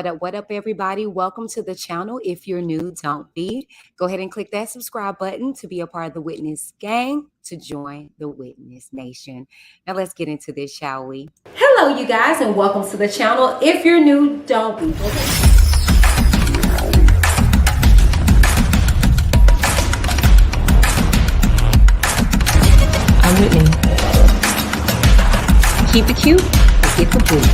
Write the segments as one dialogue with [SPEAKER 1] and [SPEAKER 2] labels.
[SPEAKER 1] What up, everybody? Welcome to the channel. If you're new, don't be. Go ahead and click that subscribe button to be a part of the Witness Gang, to join the Witness Nation. Now let's get into this, shall we? Hello, you guys, and welcome to the channel. If you're new, don't be.
[SPEAKER 2] I'm Whitney. Keep it cute, get the boot.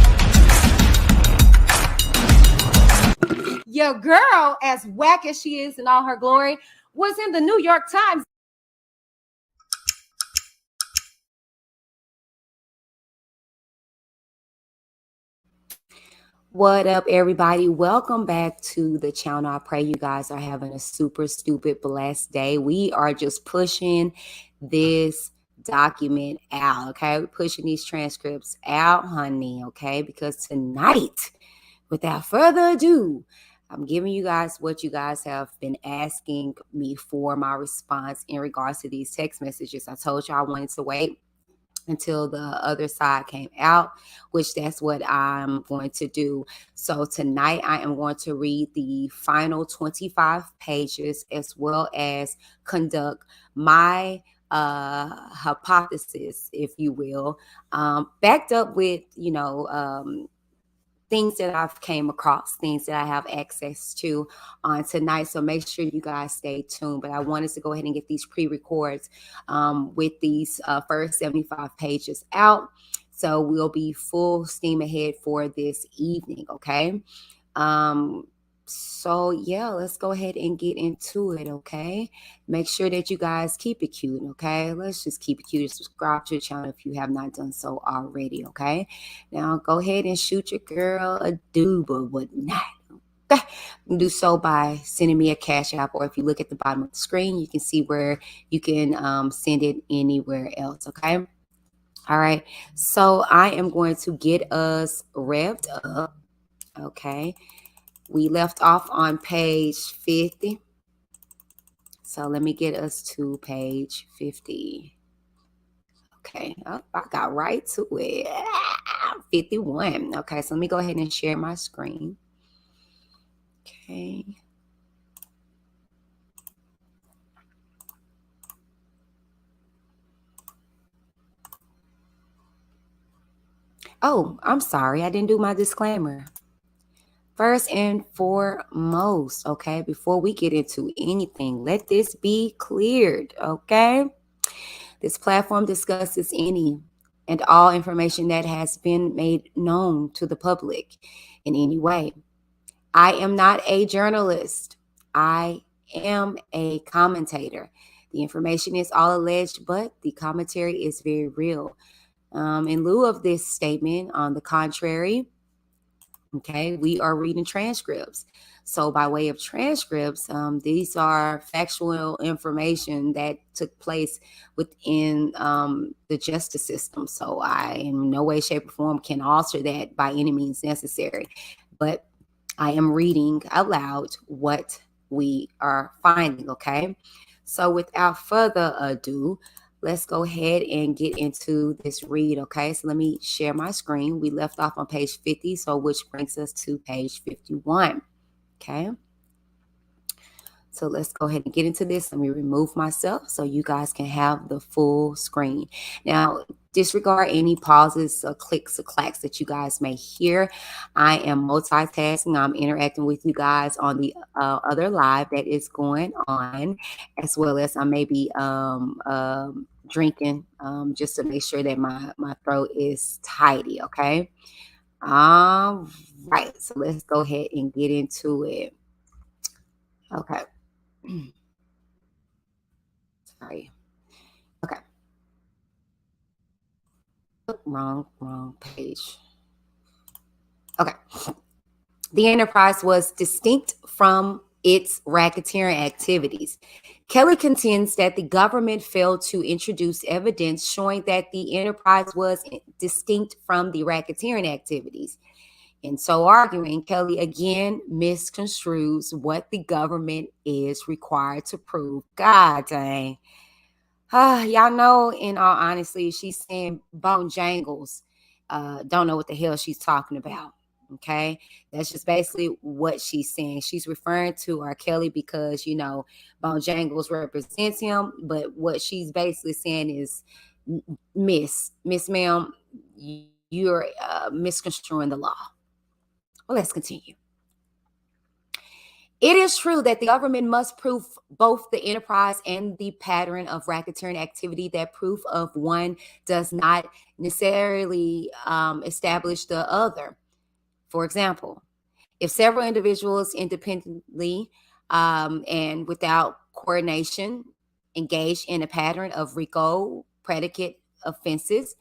[SPEAKER 1] Your girl, as whack as she is in all her glory, was in the New York Times. What up, everybody? Welcome back to the channel. I pray you guys are having a super stupid blessed day. We are just pushing this document out, okay? We're pushing these transcripts out, honey, okay? Because tonight, without further ado, I'm giving you guys what you guys have been asking me for, my response in regards to these text messages. I told you I wanted to wait until the other side came out, which that's what I'm going to do. So tonight I am going to read the final 25 pages as well as conduct my hypothesis, if you will, backed up with, things that I've came across, things that I have access to on tonight. So make sure you guys stay tuned. But I wanted to go ahead and get these pre-records with these first 75 pages out. So we'll be full steam ahead for this evening, okay? So yeah, let's go ahead and get into it, okay? Make sure that you guys keep it cute, okay? Let's just keep it cute. Subscribe to the channel if you have not done so already, okay? Now go ahead and shoot your girl a dude or whatnot. Okay? You can do so by sending me a Cash App, or if you look at the bottom of the screen, you can see where you can send it anywhere else, okay? All right, so I am going to get us revved up, okay? We left off on page 50. So let me get us to page 50. Okay, oh, I got right to it. 51. Okay, so let me go ahead and share my screen. Okay. Oh, I'm sorry. I didn't do my disclaimer. First and foremost, okay, before we get into anything, let this be cleared, okay? This platform discusses any and all information that has been made known to the public in any way. I am not a journalist. I am a commentator. The information is all alleged, but the commentary is very real. In lieu of this statement, on the contrary, okay, we are reading transcripts. So by way of transcripts, these are factual information that took place within the justice system. So I, in no way, shape, or form, can alter that by any means necessary. But I am reading aloud what we are finding, okay? So without further ado, let's go ahead and get into this read, okay? So let me share my screen. We left off on page 50, so which brings us to page 51, okay? So let's go ahead and get into this. Let me remove myself so you guys can have the full screen. Now, disregard any pauses or clicks or clacks that you guys may hear. I am multitasking. I'm interacting with you guys on the other live that is going on, as well as I may be drinking just to make sure that my throat is tidy, okay? All right, so let's go ahead and get into it. Okay. Sorry. Okay. Wrong page. Okay. The enterprise was distinct from its racketeering activities. Kelly contends that the government failed to introduce evidence showing that the enterprise was distinct from the racketeering activities. In so arguing, Kelly again misconstrues what the government is required to prove. God dang. Y'all know, in all honesty, she's saying bone jangles. Don't know what the hell she's talking about. Okay. That's just basically what she's saying. She's referring to R. Kelly because, Bone Jangles represents him. But what she's basically saying is, Miss Ma'am, you're misconstruing the law. Well, let's continue. It is true that the government must prove both the enterprise and the pattern of racketeering activity. That proof of one does not necessarily establish the other. For example, if several individuals independently and without coordination engage in a pattern of RICO predicate offenses,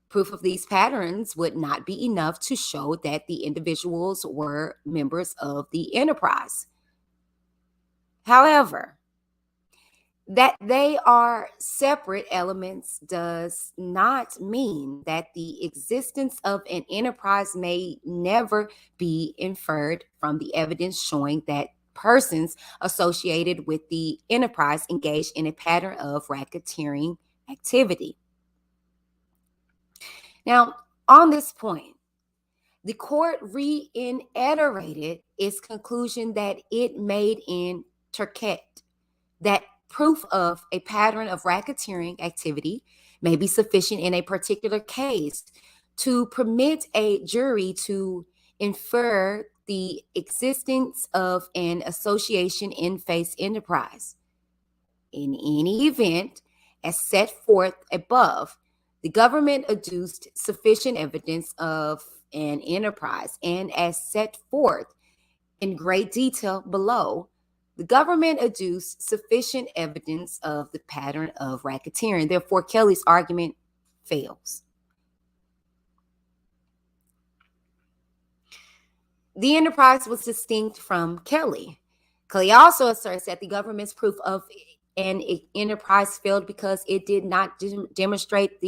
[SPEAKER 1] proof of these patterns would not be enough to show that the individuals were members of the enterprise. However, that they are separate elements does not mean that the existence of an enterprise may never be inferred from the evidence showing that persons associated with the enterprise engaged in a pattern of racketeering activity. Now, on this point, the court reiterated its conclusion that it made in Turquette that proof of a pattern of racketeering activity may be sufficient in a particular case to permit a jury to infer the existence of an association in face enterprise. In any event, as set forth above, the government adduced sufficient evidence of an enterprise, and as set forth in great detail below, the government adduced sufficient evidence of the pattern of racketeering. Therefore, Kelly's argument fails. The enterprise was distinct from Kelly. Kelly also asserts that the government's proof of an enterprise failed because it did not demonstrate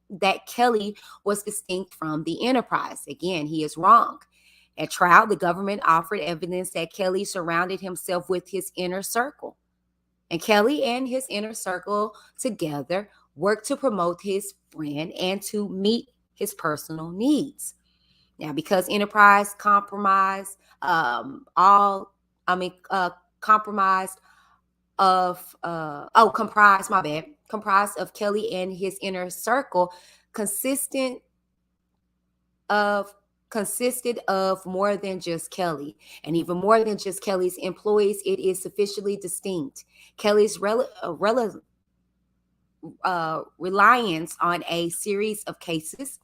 [SPEAKER 1] that Kelly was distinct from the enterprise. Again, he is wrong. At trial, the government offered evidence that Kelly surrounded himself with his inner circle. And Kelly and his inner circle together worked to promote his brand and to meet his personal needs. Now, because enterprise compromised comprised of Kelly and his inner circle, consisted of more than just Kelly, and even more than just Kelly's employees. It is sufficiently distinct. Kelly's reliance on a series of cases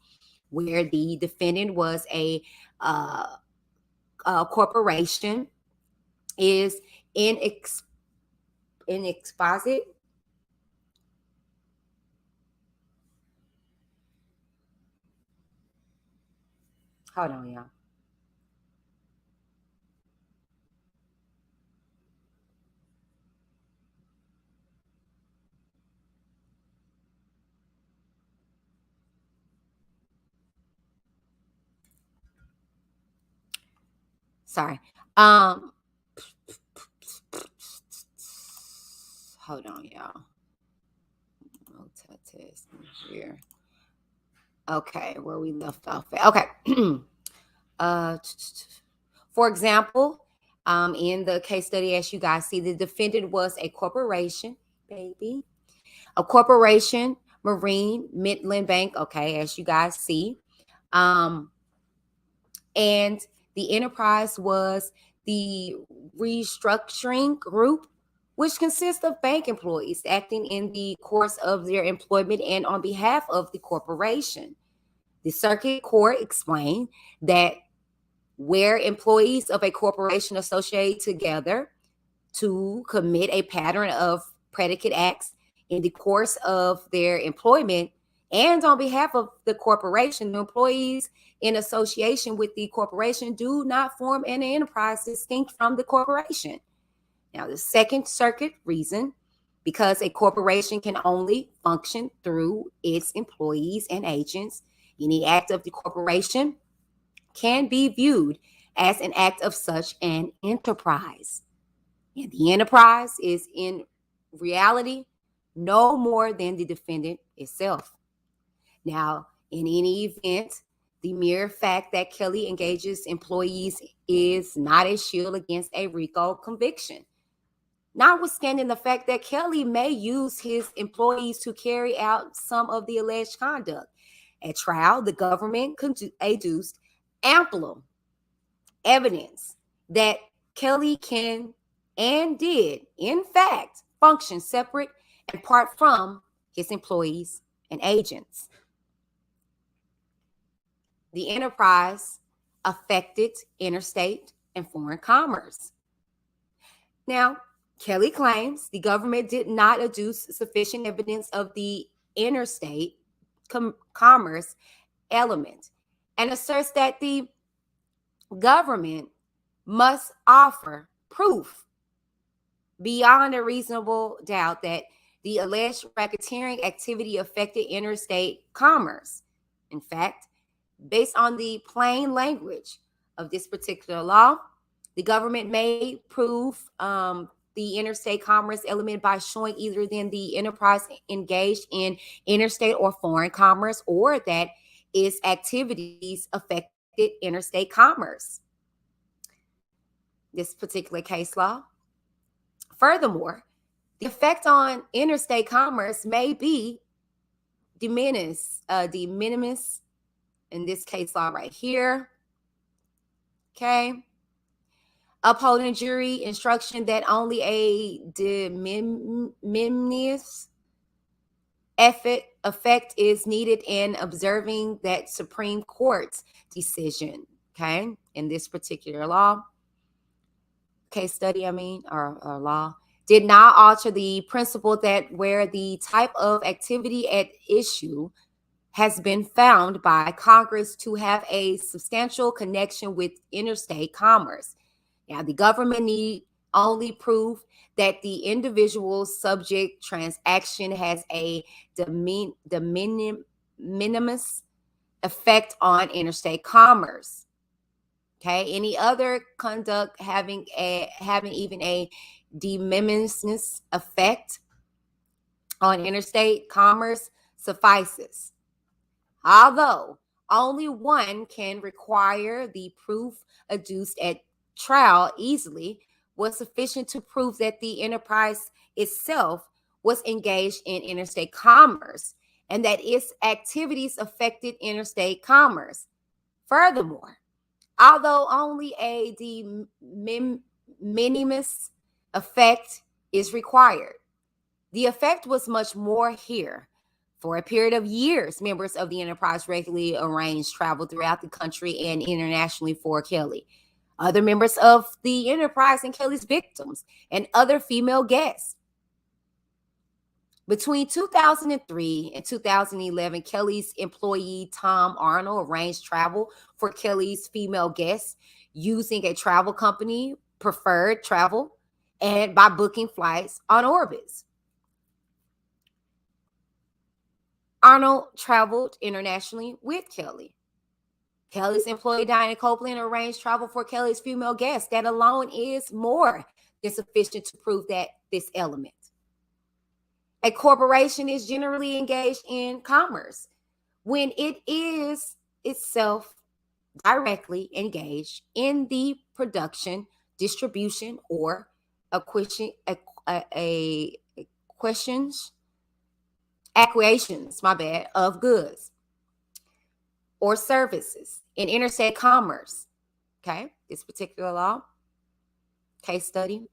[SPEAKER 1] where the defendant was a corporation is inexposit. Hold on, y'all. Sorry. Hold on, y'all. Multitest here. Okay, where we left off at. Okay. For example, in the case study, as you guys see, the defendant was a corporation, baby. A corporation, Marine, Midland Bank, okay, as you guys see. And the enterprise was the restructuring group, which consists of bank employees acting in the course of their employment and on behalf of the corporation. The circuit court explained that where employees of a corporation associate together to commit a pattern of predicate acts in the course of their employment and on behalf of the corporation, the employees in association with the corporation do not form an enterprise distinct from the corporation. Now, the Second Circuit reason, because a corporation can only function through its employees and agents, any act of the corporation can be viewed as an act of such an enterprise. And the enterprise is in reality no more than the defendant itself. Now, in any event, the mere fact that Kelly engages employees is not a shield against a RICO conviction. Notwithstanding the fact that Kelly may use his employees to carry out some of the alleged conduct. At trial, the government adduced ample evidence that Kelly can and did, in fact, function separate and apart from his employees and agents. The enterprise affected interstate and foreign commerce. Now, Kelly claims the government did not adduce sufficient evidence of the interstate commerce element and asserts that the government must offer proof beyond a reasonable doubt that the alleged racketeering activity affected interstate commerce. In fact, based on the plain language of this particular law, the government may prove the interstate commerce element by showing either then the enterprise engaged in interstate or foreign commerce or that its activities affected interstate commerce. This particular case law. Furthermore, the effect on interstate commerce may be de minimis in this case law right here. Okay. Upholding jury instruction that only a de minimis effect is needed in observing that Supreme Court's decision, okay, in this particular law, case study, or law, did not alter the principle that where the type of activity at issue has been found by Congress to have a substantial connection with interstate commerce. Now, the government need only prove that the individual subject transaction has a de minimis effect on interstate commerce. Okay, any other conduct having even a de minimis effect on interstate commerce suffices. Although only one can require the proof adduced at trial easily was sufficient to prove that the enterprise itself was engaged in interstate commerce and that its activities affected interstate commerce. Furthermore, although only a de minimis effect is required, the effect was much more here. For a period of years, members of the enterprise regularly arranged travel throughout the country and internationally for Kelly, other members of the enterprise and Kelly's victims, and other female guests. Between 2003 and 2011, Kelly's employee Tom Arnold arranged travel for Kelly's female guests using a travel company, Preferred Travel, and by booking flights on Orbitz. Arnold traveled internationally with Kelly. Kelly's employee Diana Copeland arranged travel for Kelly's female guests. That alone is more than sufficient to prove that this element. A corporation is generally engaged in commerce when it is itself directly engaged in the production, distribution, or acquisitions of goods or services in interstate commerce. Okay, this particular law, case study.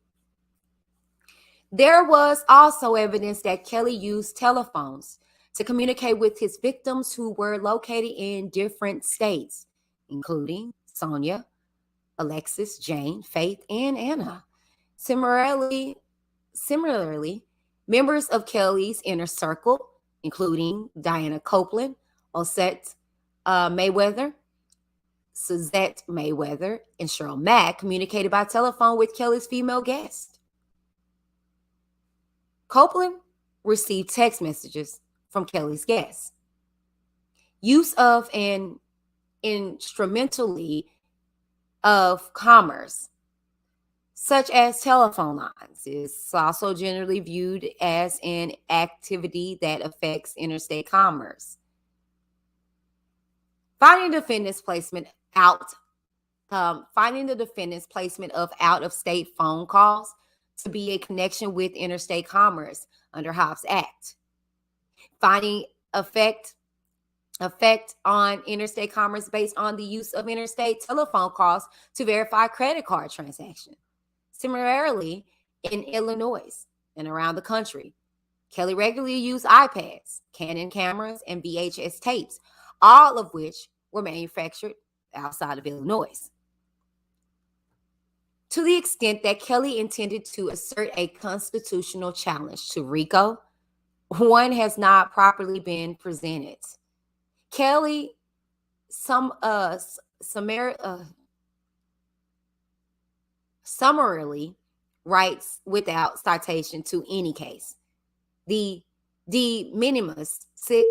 [SPEAKER 1] There was also evidence that Kelly used telephones to communicate with his victims who were located in different states, including Sonia, Alexis, Jane, Faith, and Anna. Similarly, members of Kelly's inner circle, including Diana Copeland, Osette Mayweather, Suzette Mayweather, and Cheryl Mack, communicated by telephone with Kelly's female guest. Copeland received text messages from Kelly's guests. Use of an instrumentally of commerce, such as telephone lines, is also generally viewed as an activity that affects interstate commerce. Finding the defendant's placement of out-of-state phone calls to be a connection with interstate commerce under Hobbs Act. Finding effect on interstate commerce based on the use of interstate telephone calls to verify credit card transactions. Similarly, in Illinois and around the country, Kelly regularly used iPads, Canon cameras, and VHS tapes, all of which were manufactured outside of Illinois. To the extent that Kelly intended to assert a constitutional challenge to RICO, one has not properly been presented. Kelly summarily writes without citation to any case. The de minimis sic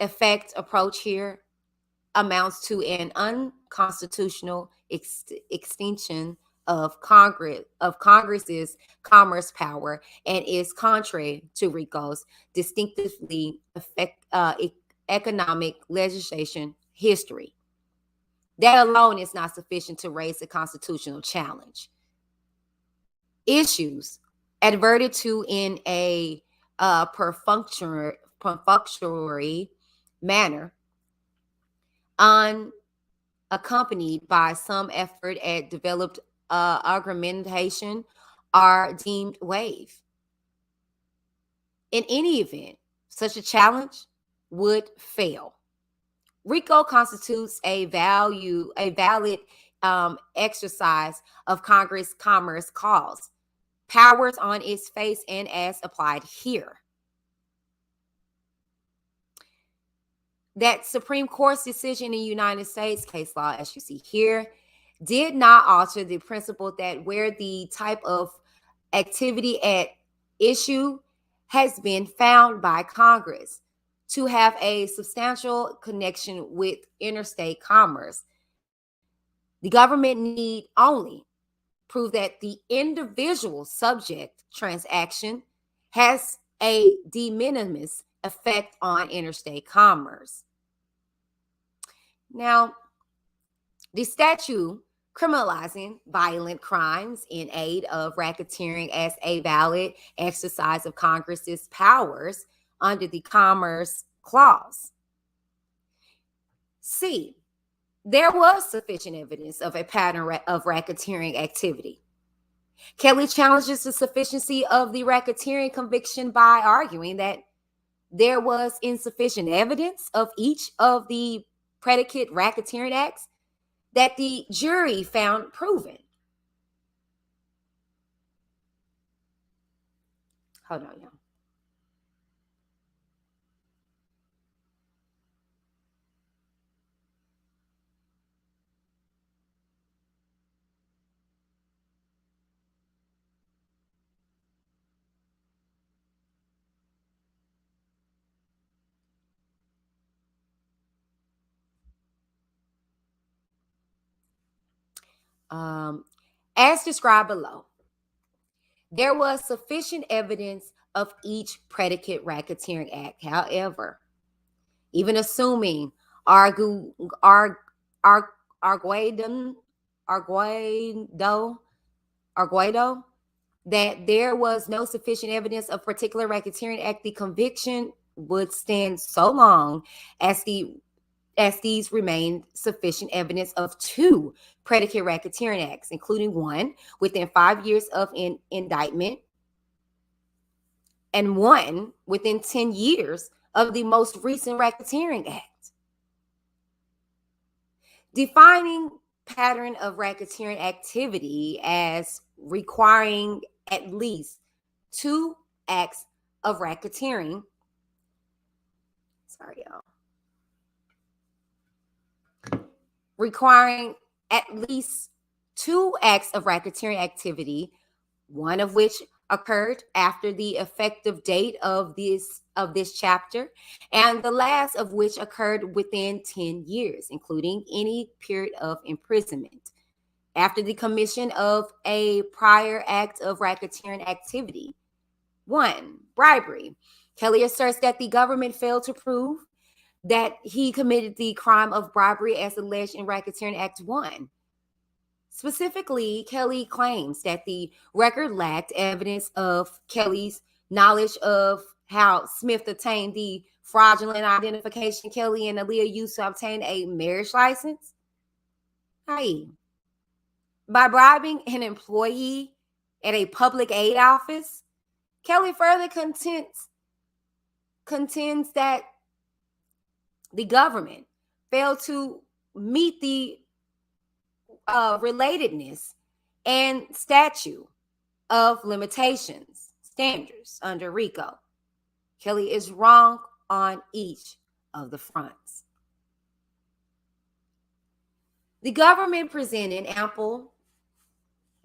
[SPEAKER 1] effect approach here amounts to an unconstitutional extension of Congress's commerce power and is contrary to RICO's distinctively economic legislation history. That alone is not sufficient to raise a constitutional challenge. Issues adverted to in a perfunctory manner, unaccompanied by some effort at developed argumentation, are deemed waived. In any event, such a challenge would fail. RICO constitutes a valid exercise of Congress commerce clause powers on its face and as applied here. That Supreme Court's decision in United States case law, as you see here, did not alter the principle that where the type of activity at issue has been found by Congress to have a substantial connection with interstate commerce, the government need only prove that the individual subject transaction has a de minimis effect on interstate commerce. Now, the statute criminalizing violent crimes in aid of racketeering as a valid exercise of Congress's powers under the Commerce Clause. C, there was sufficient evidence of a pattern of racketeering activity. Kelly challenges the sufficiency of the racketeering conviction by arguing that there was insufficient evidence of each of the predicate racketeering acts that the jury found proven. Hold on, y'all. As described below, there was sufficient evidence of each predicate racketeering act. However, even assuming Arguedo that there was no sufficient evidence of particular racketeering act, the conviction would stand so long as these remained sufficient evidence of two predicate racketeering acts, including one within 5 years of indictment and one within 10 years of the most recent Racketeering Act. Defining pattern of racketeering activity as requiring at least 2 acts of racketeering. Sorry, y'all. Requiring at least 2 acts of racketeering activity, one of which occurred after the effective date of this chapter, and the last of which occurred within 10 years, including any period of imprisonment, after the commission of a prior act of racketeering activity. 1. Bribery. Kelly asserts that the government failed to prove that he committed the crime of bribery as alleged in Racketeering Act 1. Specifically, Kelly claims that the record lacked evidence of Kelly's knowledge of how Smith obtained the fraudulent identification Kelly and Aaliyah used to obtain a marriage license. i.e., by bribing an employee at a public aid office. Kelly further contends that the government failed to meet the relatedness and statute of limitations standards under RICO. Kelly is wrong on each of the fronts. The government presented ample,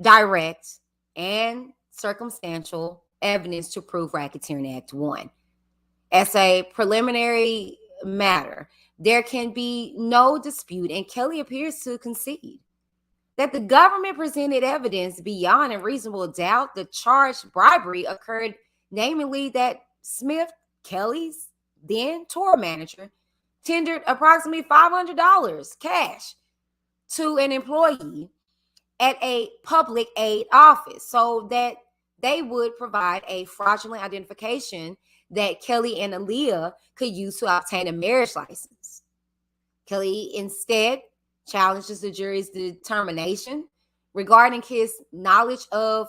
[SPEAKER 1] direct, and circumstantial evidence to prove Racketeering Act 1. As a preliminary matter, there can be no dispute, and Kelly appears to concede, that the government presented evidence beyond a reasonable doubt the charged bribery occurred, namely that Smith, Kelly's then tour manager, tendered approximately $500 cash to an employee at a public aid office so that they would provide a fraudulent identification that Kelly and Aaliyah could use to obtain a marriage license. Kelly instead challenges the jury's determination regarding his knowledge of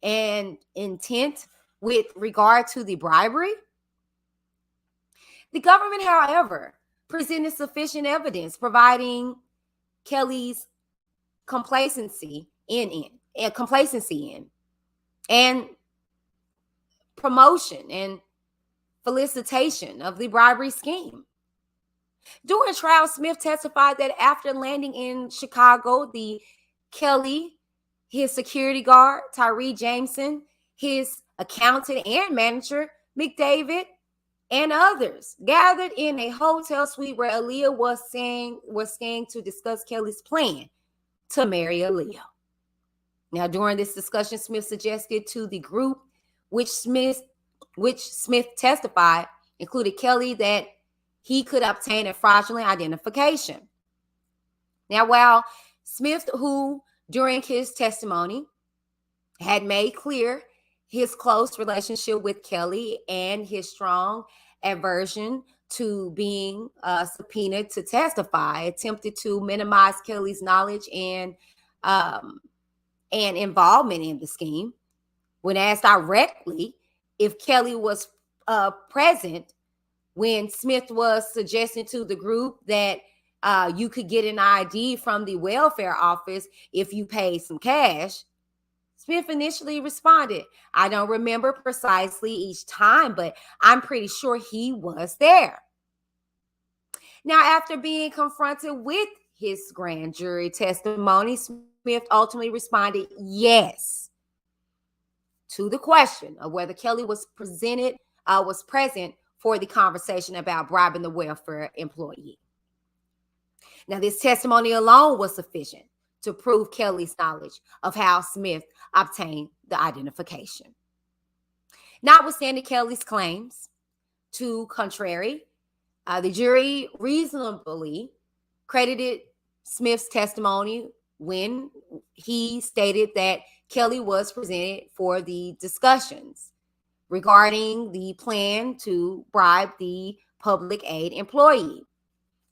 [SPEAKER 1] and intent with regard to the bribery. The government, however, presented sufficient evidence providing Kelly's complacency in and promotion and felicitation of the bribery scheme. During trial, Smith testified that after landing in Chicago, Kelly, his security guard, Tyree Jameson, his accountant and manager, McDavid, and others gathered in a hotel suite where Aaliyah was staying to discuss Kelly's plan to marry Aaliyah. Now, during this discussion, Smith suggested to the group, which Smith testified included Kelly, that he could obtain a fraudulent identification. Now, while Smith, who during his testimony had made clear his close relationship with Kelly and his strong aversion to being subpoenaed to testify, attempted to minimize Kelly's knowledge and involvement in the scheme. When asked directly if Kelly was present when Smith was suggesting to the group that you could get an ID from the welfare office if you paid some cash, Smith initially responded, "I don't remember precisely each time, but I'm pretty sure he was there." Now, after being confronted with his grand jury testimony, Smith ultimately responded yes to the question of whether Kelly was present for the conversation about bribing the welfare employee. Now, this testimony alone was sufficient to prove Kelly's knowledge of how Smith obtained the identification. Notwithstanding Kelly's claims to contrary, the jury reasonably credited Smith's testimony when he stated that Kelly was presented for the discussions regarding the plan to bribe the public aid employee.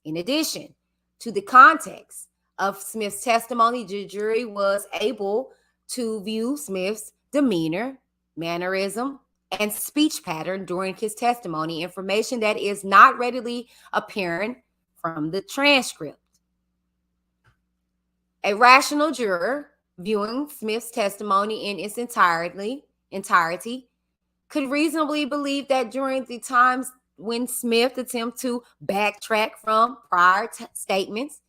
[SPEAKER 1] In addition to the context of Smith's testimony, the jury was able to view Smith's demeanor, mannerism, and speech pattern during his testimony, information that is not readily apparent from the transcript. A rational juror viewing Smith's testimony in its entirety could reasonably believe that during the times when Smith attempted to backtrack from prior statements,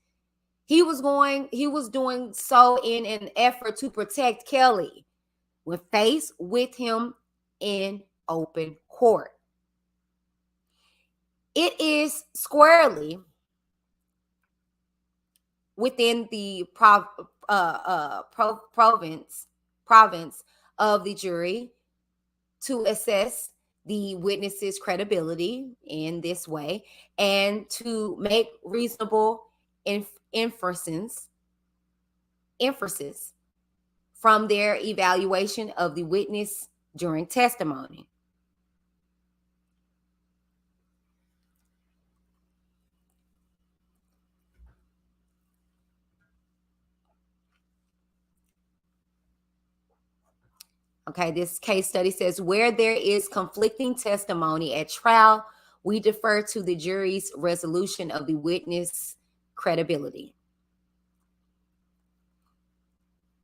[SPEAKER 1] he was doing so in an effort to protect Kelly when faced with him in open court. It is squarely within the province of the jury to assess the witness's credibility in this way and to make reasonable inferences from their evaluation of the witness during testimony. Okay, this case study says where there is conflicting testimony at trial, we defer to the jury's resolution of the witness credibility.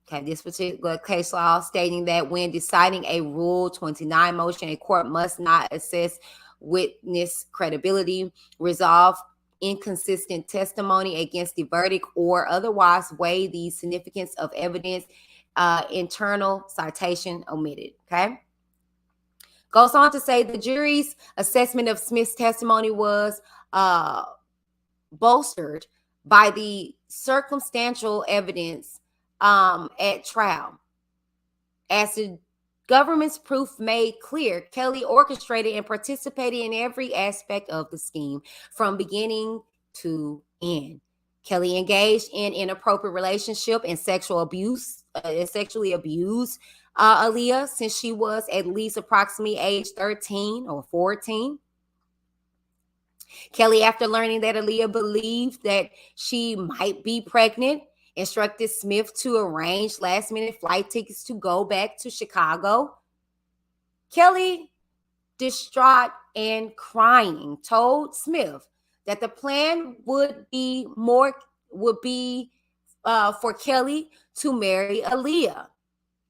[SPEAKER 1] Okay, this particular case law stating that when deciding a Rule 29 motion, a court must not assess witness credibility, resolve inconsistent testimony against the verdict, or otherwise weigh the significance of evidence. Internal citation omitted. Okay. Goes on to say the jury's assessment of Smith's testimony was bolstered by the circumstantial evidence at trial. As the government's proof made clear, Kelly orchestrated and participated in every aspect of the scheme from beginning to end. Kelly engaged in inappropriate relationship and sexually abused Aaliyah since she was at least approximately age 13 or 14. Kelly, after learning that Aaliyah believed that she might be pregnant, instructed Smith to arrange last-minute flight tickets to go back to Chicago. Kelly, distraught and crying, told Smith that the plan would be for Kelly to marry Aaliyah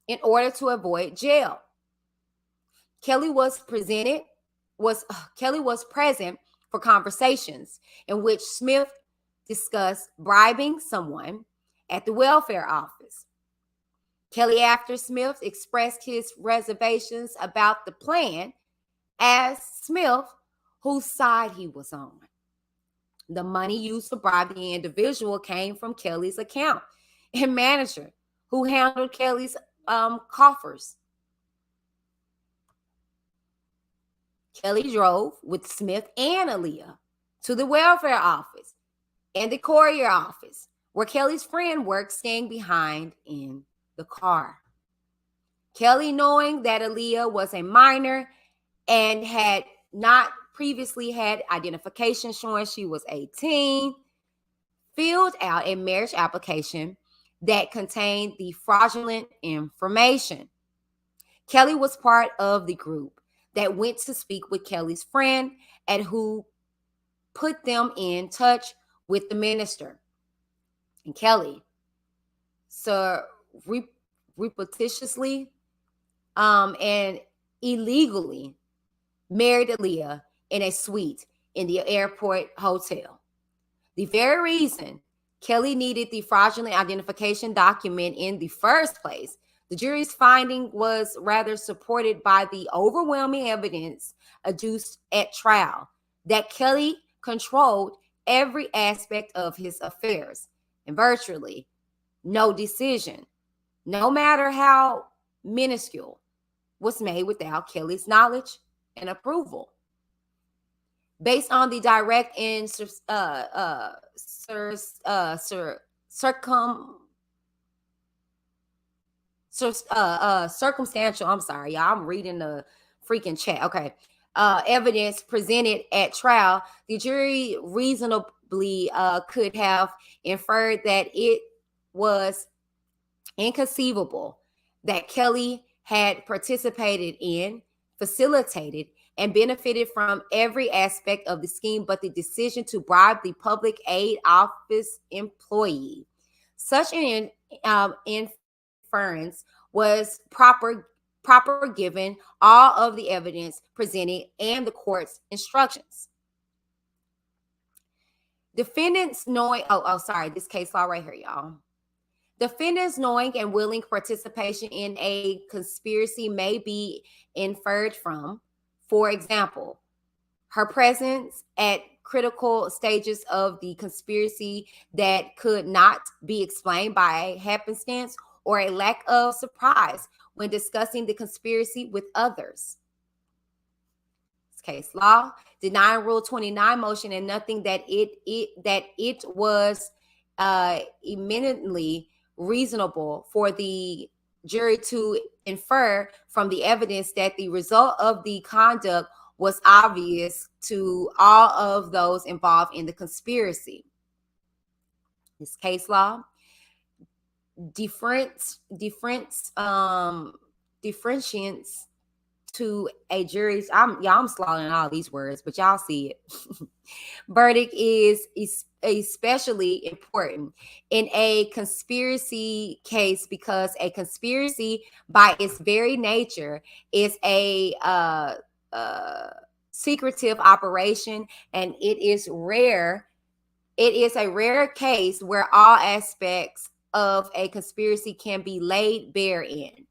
[SPEAKER 1] in order to avoid jail. Kelly was present for conversations in which Smith discussed bribing someone at the welfare office. Kelly, after Smith expressed his reservations about the plan, asked Smith whose side he was on. The money used to bribe the individual came from Kelly's account and manager, who handled Kelly's coffers. Kelly drove with Smith and Aaliyah to the welfare office and the courier office, where Kelly's friend worked, staying behind in the car. Kelly, knowing that Aaliyah was a minor and had not previously had identification showing she was 18, filled out a marriage application that contained the fraudulent information. Kelly was part of the group that went to speak with Kelly's friend and who put them in touch with the minister. And Kelly repetitiously and illegally married Aaliyah in a suite in the airport hotel. The very reason Kelly needed the fraudulent identification document in the first place, the jury's finding was rather supported by the overwhelming evidence adduced at trial that Kelly controlled every aspect of his affairs, and virtually no decision, no matter how minuscule, was made without Kelly's knowledge and approval. Based on the direct and circumstantial, I'm sorry, y'all, I'm reading the freaking chat. Okay. Evidence presented at trial, the jury reasonably could have inferred that it was inconceivable that Kelly had participated in, facilitated, and benefited from every aspect of the scheme but the decision to bribe the public aid office employee. Such an inference was proper given all of the evidence presented and the court's instructions. Defendants knowing, sorry, this case law right here, y'all. Defendants knowing and willing participation in a conspiracy may be inferred from, for example, her presence at critical stages of the conspiracy that could not be explained by happenstance or a lack of surprise when discussing the conspiracy with others. Case law, denying Rule 29 motion and nothing that it was eminently reasonable for the jury to infer from the evidence that the result of the conduct was obvious to all of those involved in the conspiracy. This case law, differentiates to a jury's, I'm slaughtering all these words, but y'all see it. Verdict is especially important in a conspiracy case because a conspiracy by its very nature is a secretive operation, and it is rare. It is a rare case where all aspects of a conspiracy can be laid bare in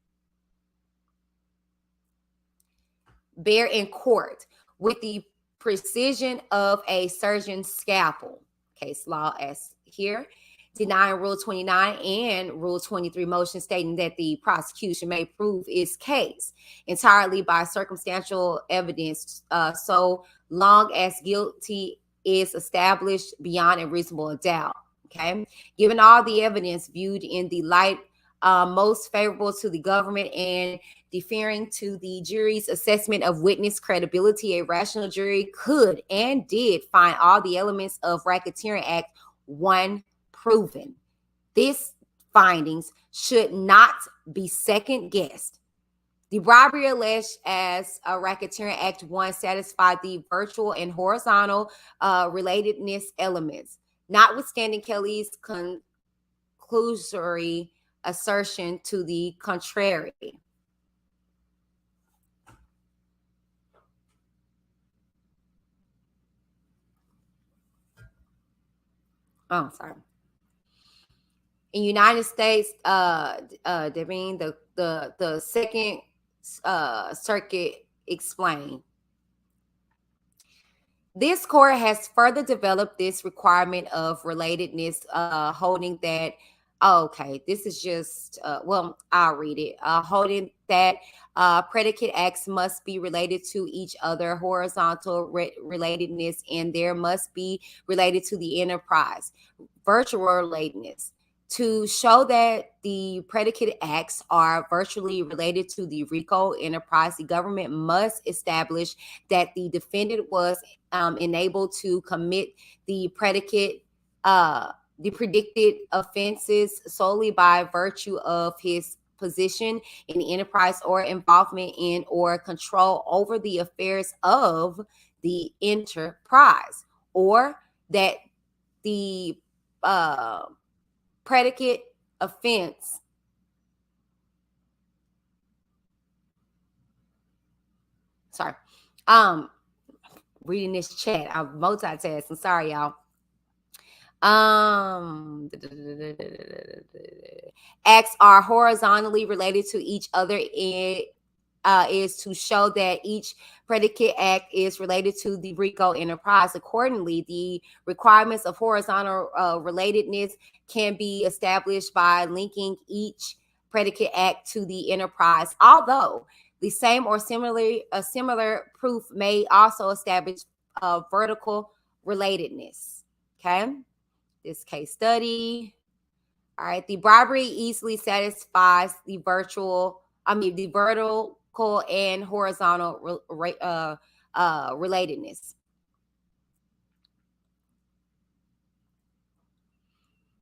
[SPEAKER 1] court with the precision of a surgeon's scalpel. Case law as here, denying Rule 29 and Rule 23 motion stating that the prosecution may prove its case entirely by circumstantial evidence so long as guilty is established beyond a reasonable doubt. Okay, given all the evidence viewed in the light most favorable to the government and deferring to the jury's assessment of witness credibility, a rational jury could and did find all the elements of Racketeering Act 1 proven. These findings should not be second guessed. The bribery alleged as a Racketeering Act 1 satisfied the virtual and horizontal relatedness elements, notwithstanding Kelly's conclusory assertion to the contrary. Oh, sorry. In United States, the Second Circuit explained. This court has further developed this requirement of relatedness, holding that, okay, this is just, I'll read it. Holding that predicate acts must be related to each other, horizontal relatedness, and there must be related to the enterprise, virtual relatedness. To show that the predicate acts are virtually related to the RICO enterprise, the government must establish that the defendant was enabled to commit the predicate, the predicted offenses solely by virtue of his position in the enterprise or involvement in or control over the affairs of the enterprise, or that the predicate offense reading this chat, I'm multitasking, sorry y'all. Acts are horizontally related to each other is to show that each predicate act is related to the RICO enterprise. Accordingly, the requirements of horizontal relatedness can be established by linking each predicate act to the enterprise, although the same or similar proof may also establish vertical relatedness. Okay, this case study. All right, the bribery easily satisfies the vertical and horizontal relatedness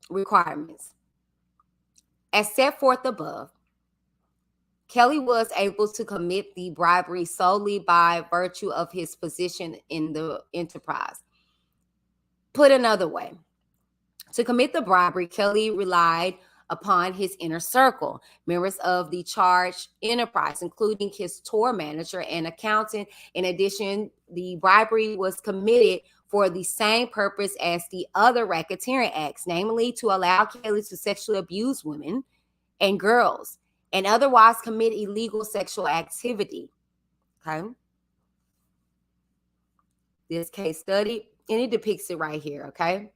[SPEAKER 1] requirements. As set forth above, Kelly was able to commit the bribery solely by virtue of his position in the enterprise. Put another way, to commit the bribery, Kelly relied upon his inner circle, members of the charged enterprise, including his tour manager and accountant. In addition, the bribery was committed for the same purpose as the other racketeering acts, namely to allow Kelly to sexually abuse women and girls and otherwise commit illegal sexual activity. Okay. This case study, and it depicts it right here. Okay.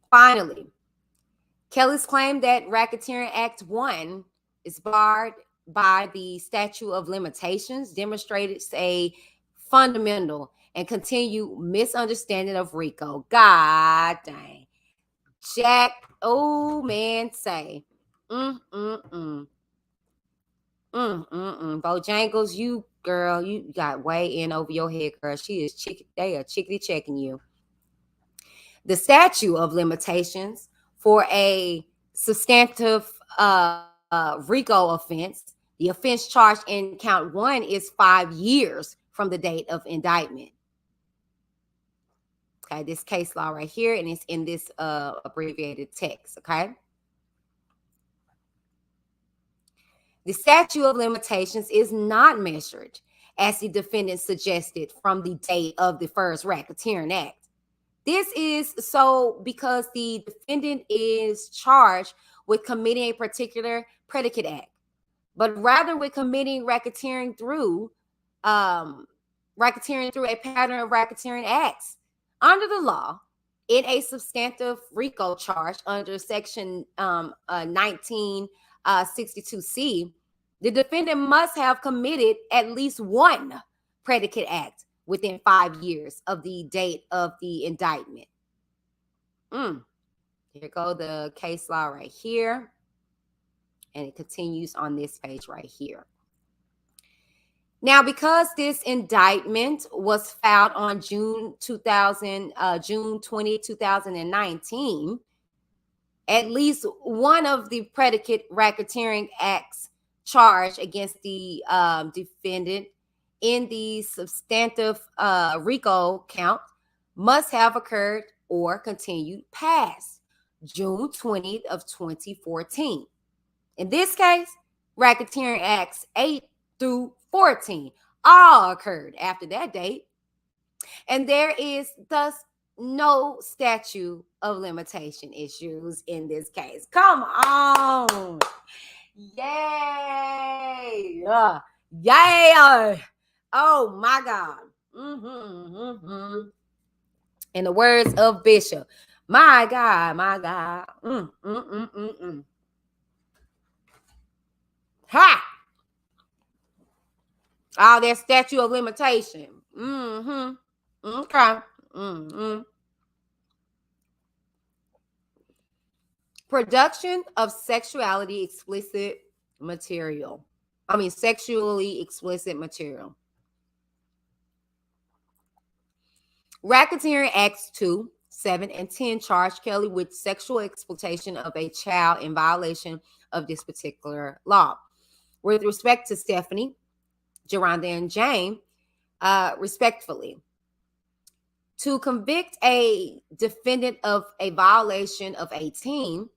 [SPEAKER 1] Finally, Kelly's claim that Racketeering Act 1 is barred by the statute of limitations demonstrates a fundamental and continued misunderstanding of RICO. God dang. Jack, oh man, say. Bojangles, you girl, you got way in over your head, girl. They are chickity checking you. The statute of limitations for a substantive RICO offense, the offense charged in count 1 is 5 years from the date of indictment. Okay, this case law right here, and it's in this abbreviated text, okay? The statute of limitations is not measured, as the defendant suggested, from the date of the first Racketeering Act. This is so because the defendant is charged with committing a particular predicate act, but rather with committing racketeering through a pattern of racketeering acts. Under the law, in a substantive RICO charge under Section 1962C, the defendant must have committed at least one predicate act within 5 years of the date of the indictment. Here go the case law right here. And it continues on this page right here. Now, because this indictment was filed on June 20, 2019, at least one of the predicate racketeering acts charged against the defendant in the substantive RICO count must have occurred or continued past June 20th of 2014. In this case, Racketeering Acts 8 through 14 all occurred after that date, and there is thus no statute of limitation issues in this case. Come on. Yay. Yeah. Oh my God. In the words of Bishop, my God, my God. Ha! Oh, that statute of limitation. Okay. Production of sexually explicit material. Racketeering Acts 2, 7, and 10 charged Kelly with sexual exploitation of a child in violation of this particular law. With respect to Stephanie, Geronda, and Jane, respectfully, to convict a defendant of a violation of 18,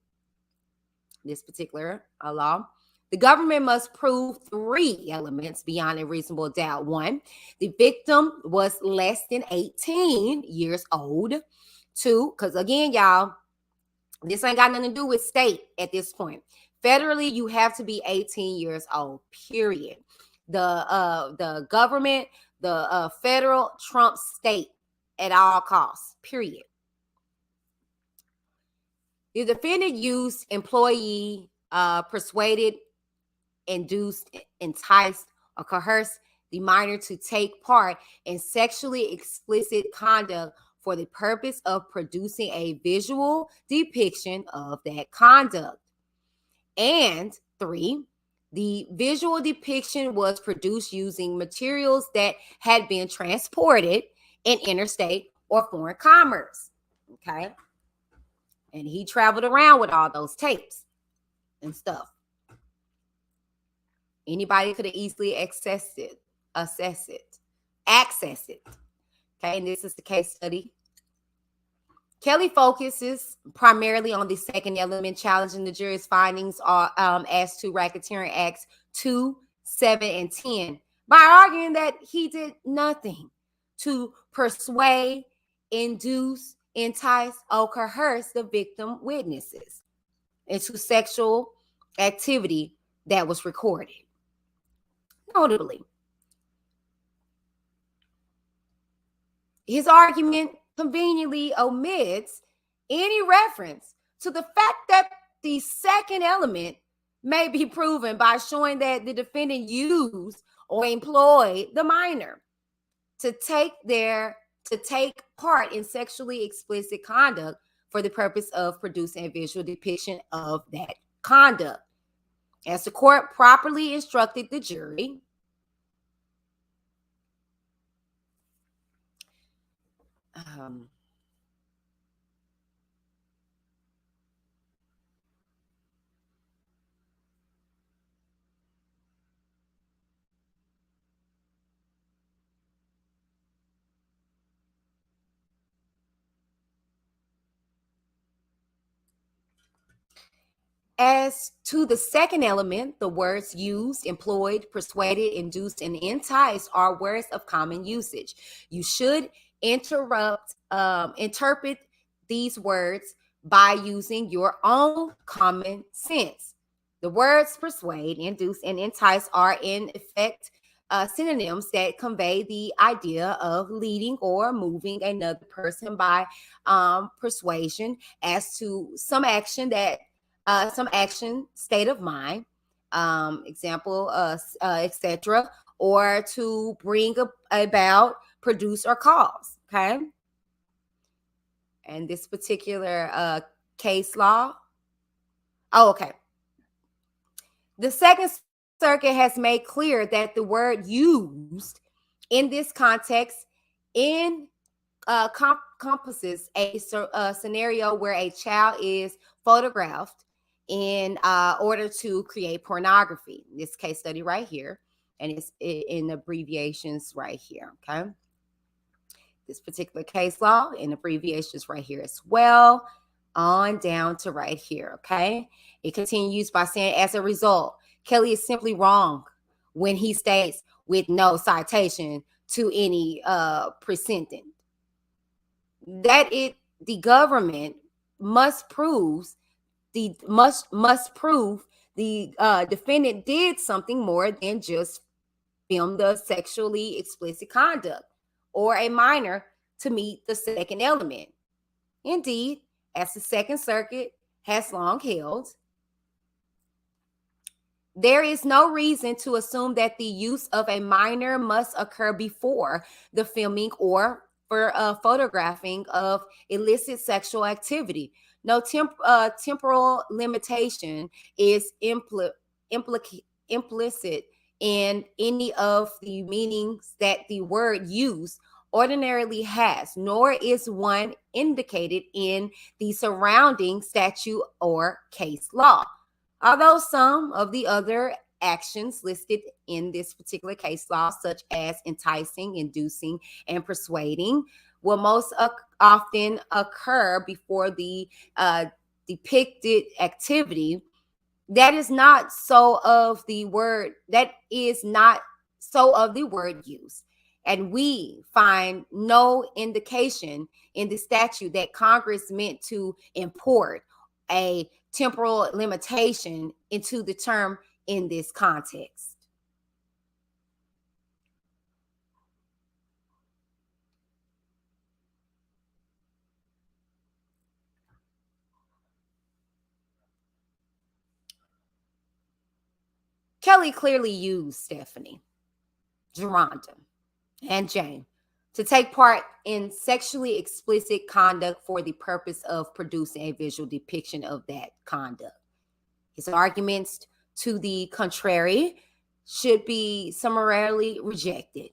[SPEAKER 1] this particular law, the government must prove 3 elements beyond a reasonable doubt. 1, the victim was less than 18 years old. 2, because again, y'all, this ain't got nothing to do with state at this point. Federally, you have to be 18 years old, period. The government, the federal trumps state at all costs, period. The defendant used employee, persuaded, induced, enticed, or coerced the minor to take part in sexually explicit conduct for the purpose of producing a visual depiction of that conduct. And 3, the visual depiction was produced using materials that had been transported in interstate or foreign commerce. Okay. And he traveled around with all those tapes and stuff. Anybody could have easily access it. Okay, and this is the case study. Kelly focuses primarily on the second element, challenging the jury's findings as to racketeering acts 2, 7, and 10 by arguing that he did nothing to persuade, induce, entice, or coerce the victim witnesses into sexual activity that was recorded. Notably, his argument conveniently omits any reference to the fact that the second element may be proven by showing that the defendant used or employed the minor to take part in sexually explicit conduct for the purpose of producing a visual depiction of that conduct. As the court properly instructed the jury, as to the second element, the words used, employed, persuaded, induced, and enticed are words of common usage. You should interpret these words by using your own common sense. The words persuade, induce, and entice are in effect synonyms that convey the idea of leading or moving another person by persuasion as to some action, state of mind, example, etc., or to bring about, produce, or cause. Okay. And this particular case law. Oh, okay. The Second Circuit has made clear that the word used in this context encompasses a scenario where a child is photographed in order to create pornography. This case study right here, and it's in abbreviations right here. Okay. This particular case law in abbreviations right here as well, on down to right here. Okay. It continues by saying, as a result, Kelly is simply wrong when he states with no citation to any precedent that the government must prove the defendant did something more than just film the sexually explicit conduct or a minor to meet the second element. Indeed, as the Second Circuit has long held, there is no reason to assume that the use of a minor must occur before the filming or for photographing of illicit sexual activity. No temporal limitation is implicit in any of the meanings that the word use ordinarily has, nor is one indicated in the surrounding statute or case law. Although some of the other actions listed in this particular case law, such as enticing, inducing, and persuading, will most often occur before the depicted activity, that is not so of the word use. And we find no indication in the statute that Congress meant to import a temporal limitation into the term in this context. Kelly clearly used Stephanie, Geronda, and Jane to take part in sexually explicit conduct for the purpose of producing a visual depiction of that conduct. His arguments to the contrary should be summarily rejected.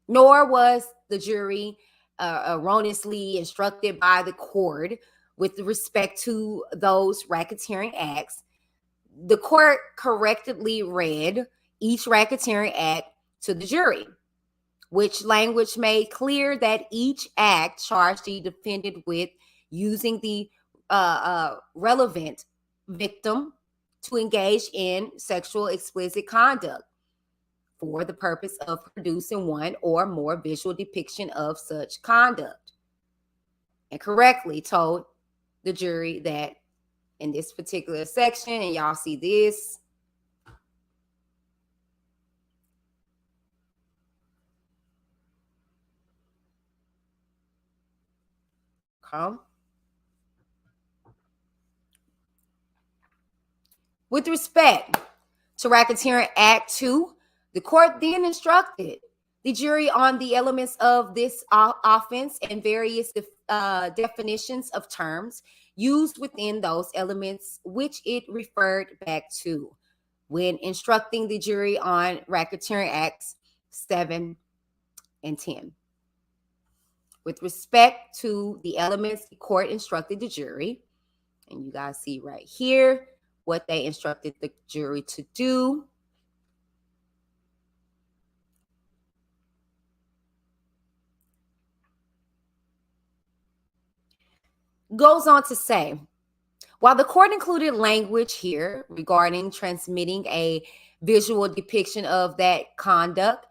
[SPEAKER 1] Nor was the jury erroneously instructed by the court with respect to those racketeering acts the court correctly read each racketeering act to the jury, which language made clear that each act charged the defendant with using the relevant victim to engage in sexual explicit conduct for the purpose of producing one or more visual depiction of such conduct, and correctly told the jury that in this particular section, and y'all see this, with respect to Racketeering Act 2, the court then instructed the jury on the elements of this offense and various definitions of terms used within those elements, which it referred back to when instructing the jury on Racketeering Acts 7 and 10. With respect to the elements, the court instructed the jury, and you guys see right here what they instructed the jury to do. Goes on to say, while the court included language here regarding transmitting a visual depiction of that conduct,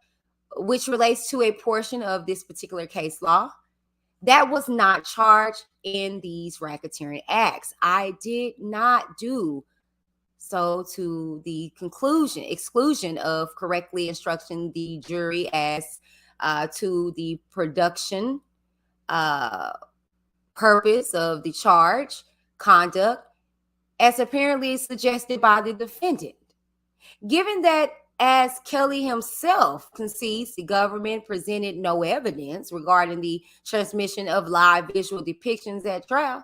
[SPEAKER 1] which relates to a portion of this particular case law, that was not charged in these racketeering acts. I did not do so to the exclusion of correctly instructing the jury as to the production purpose of the charge, conduct, as apparently suggested by the defendant. Given that, as Kelly himself concedes, the government presented no evidence regarding the transmission of live visual depictions at trial,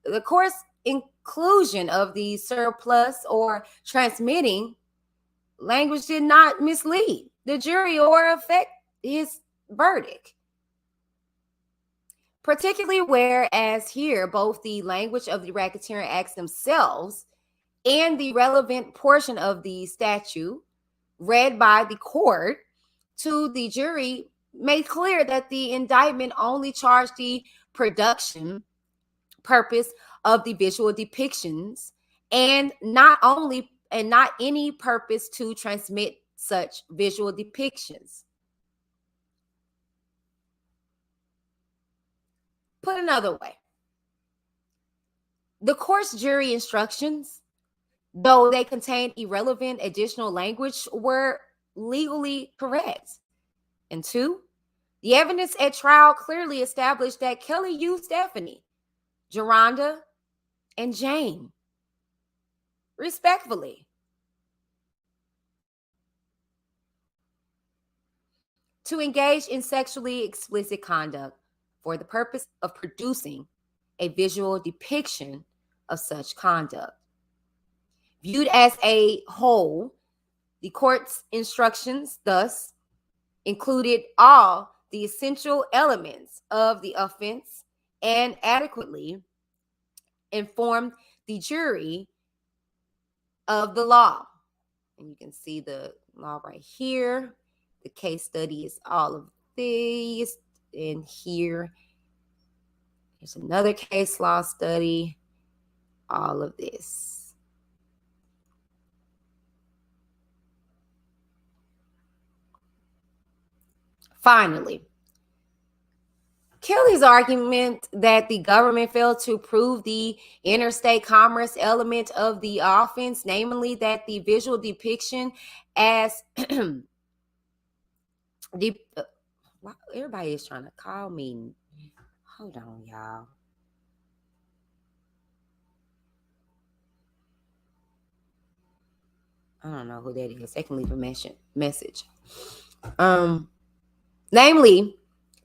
[SPEAKER 1] the court's inclusion of the surplus or transmitting language did not mislead the jury or affect his verdict. Particularly whereas here, both the language of the racketeering acts themselves and the relevant portion of the statute read by the court to the jury made clear that the indictment only charged the production purpose of the visual depictions and not any purpose to transmit such visual depictions. Put another way, the court's jury instructions, though they contained irrelevant additional language, were legally correct. And two, the evidence at trial clearly established that Kelly used Stephanie, Geronda, and Jane, respectfully, to engage in sexually explicit conduct for the purpose of producing a visual depiction of such conduct. Viewed as a whole, the court's instructions thus included all the essential elements of the offense and adequately informed the jury of the law. And you can see the law right here. The case study is all of these. And here, there's another case law study, all of this. Finally, Kelly's argument that the government failed to prove the interstate commerce element of the offense, namely that the visual depiction as everybody is trying to call me. Hold on, y'all. I don't know who that is. They can leave a message. Namely,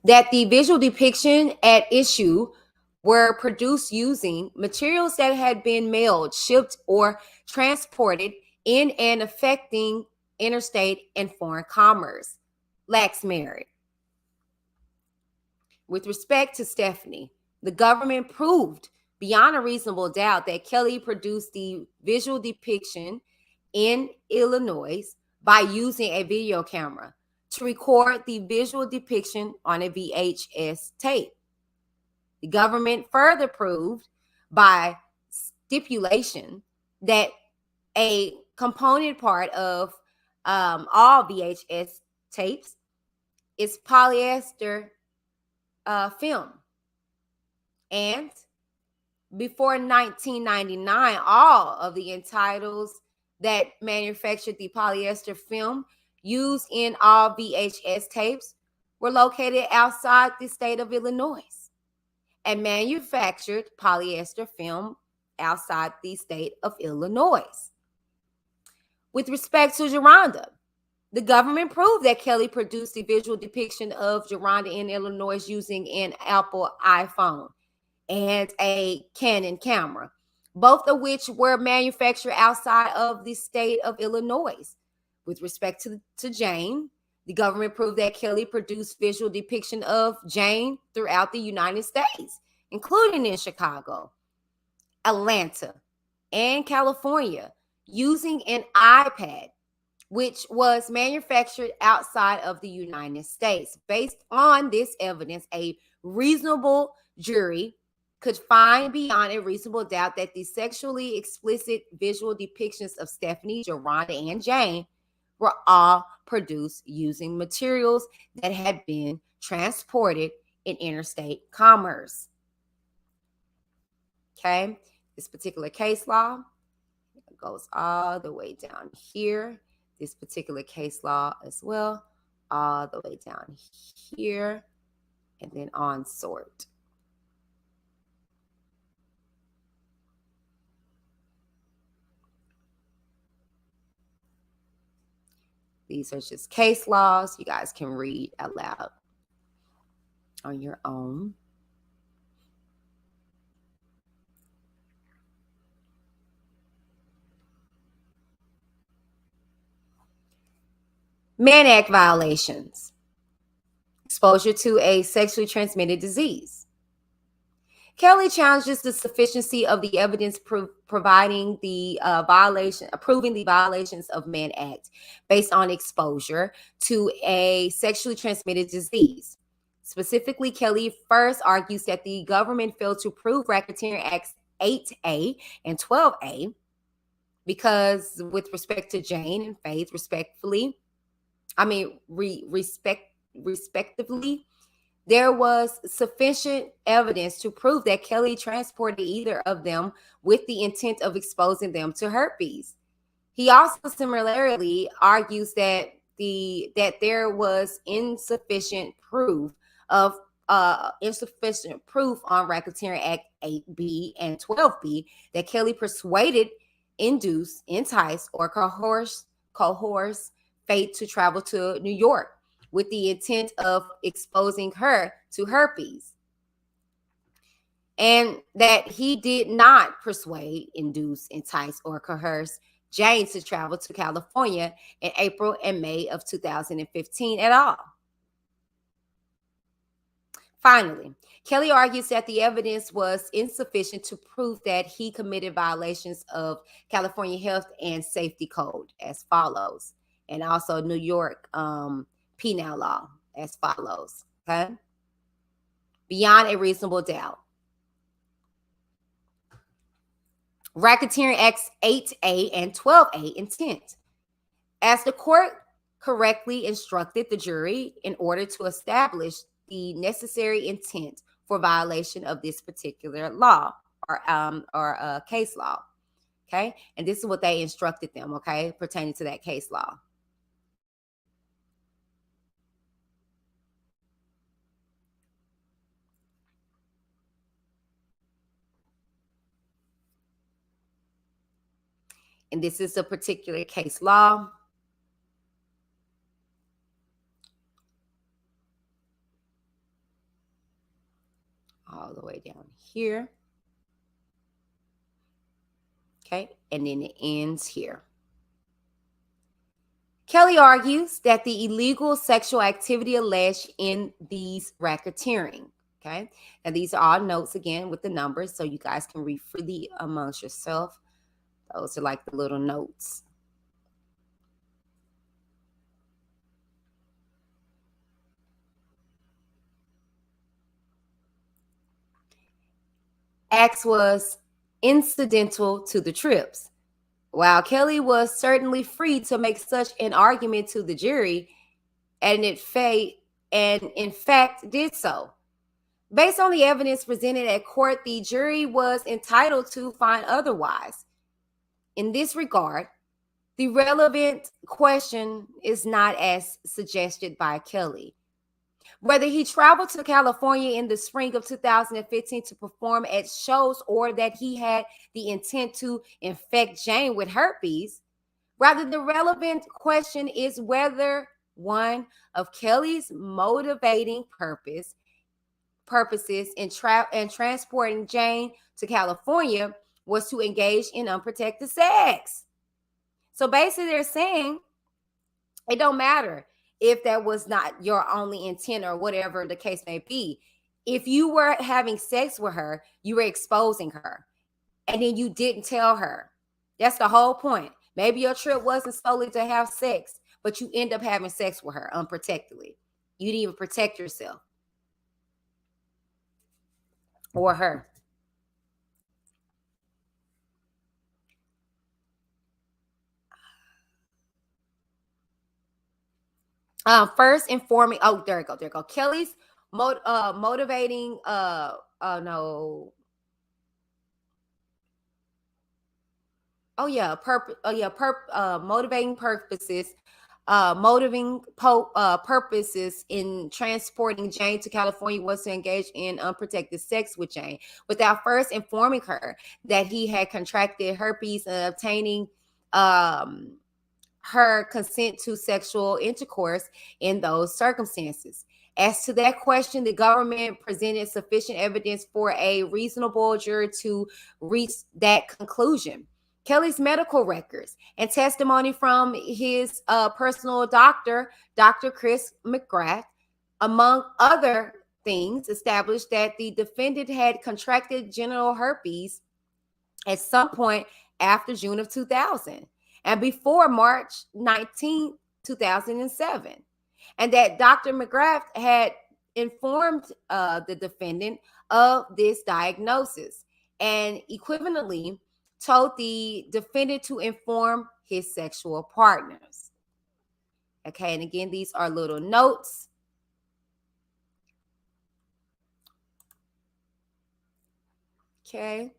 [SPEAKER 1] that the visual depiction at issue were produced using materials that had been mailed, shipped, or transported in and affecting interstate and foreign commerce. Lacks merit. With respect to Stephanie, the government proved beyond a reasonable doubt that Kelly produced the visual depiction in Illinois by using a video camera to record the visual depiction on a VHS tape. The government further proved by stipulation that a component part of all VHS tapes is polyester film. And before 1999, all of the titles that manufactured the polyester film used in all VHS tapes were located outside the state of Illinois and manufactured polyester film outside the state of Illinois. With respect to Geronda, the government proved that Kelly produced the visual depiction of Geronda in Illinois using an Apple iPhone and a Canon camera, both of which were manufactured outside of the state of Illinois. With respect to Jane, the government proved that Kelly produced visual depiction of Jane throughout the United States, including in Chicago, Atlanta, and California, using an iPad, which was manufactured outside of the United States. Based on this evidence, a reasonable jury could find beyond a reasonable doubt that the sexually explicit visual depictions of Stephanie, Geronda, and Jane were all produced using materials that had been transported in interstate commerce. Okay, this particular case law goes all the way down here. This particular case law as well, all the way down here, and then on sort. These are just case laws. You guys can read aloud on your own. Mann Act violations. Exposure to a sexually transmitted disease. Kelly challenges the sufficiency of the evidence proving the violations of Mann Act based on exposure to a sexually transmitted disease. Specifically, Kelly first argues that the government failed to prove Racketeering Acts 8A and 12A because, with respect to Jane and Faith, respectively, there was sufficient evidence to prove that Kelly transported either of them with the intent of exposing them to herpes. He also similarly argues that there was insufficient proof on Racketeering Act 8B and 12B that Kelly persuaded, induced, enticed, or coerced Faith to travel to New York with the intent of exposing her to herpes, and that he did not persuade, induce, entice, or coerce Jane to travel to California in April and May of 2015 at all. Finally, Kelly argues that the evidence was insufficient to prove that he committed violations of California Health and Safety Code as follows, and also New York penal law as follows. Okay, beyond a reasonable doubt. Racketeering Acts 8A and 12A intent. As the court correctly instructed the jury in order to establish the necessary intent for violation of this particular law or case law. Okay, and this is what they instructed them, okay, pertaining to that case law. And this is a particular case law. All the way down here. Okay, and then it ends here. Kelly argues that the illegal sexual activity alleged in these racketeering, Okay. And these are all notes again with the numbers, so you guys can read freely amongst yourself. Those are like the little notes. X was incidental to the trips. While Kelly was certainly free to make such an argument to the jury, and in fact did so. Based on the evidence presented at court, the jury was entitled to find otherwise. In this regard, the relevant question is not as suggested by Kelly. Whether he traveled to California in the spring of 2015 to perform at shows or that he had the intent to infect Jane with herpes, rather the relevant question is whether one of Kelly's motivating purposes in transporting Jane to California was to engage in unprotected sex. So basically they're saying it don't matter if that was not your only intent or whatever the case may be. If you were having sex with her, you were exposing her, and then you didn't tell her. That's the whole point. Maybe your trip wasn't solely to have sex, but you end up having sex with her unprotectedly. You didn't even protect yourself or her. First informing. Oh, there you go. Kelly's motivating. No. Oh yeah, motivating purposes. Purposes in transporting Jane to California was to engage in unprotected sex with Jane without first informing her that he had contracted herpes and obtaining her consent to sexual intercourse in those circumstances. As to that question, the government presented sufficient evidence for a reasonable jury to reach that conclusion. Kelly's medical records and testimony from his personal doctor, Dr. Chris McGrath, among other things, established that the defendant had contracted genital herpes at some point after June of 2000 and before March 19, 2007, and that Dr. McGrath had informed the defendant of this diagnosis and equivalently told the defendant to inform his sexual partners. Okay, and again, these are little notes. Okay.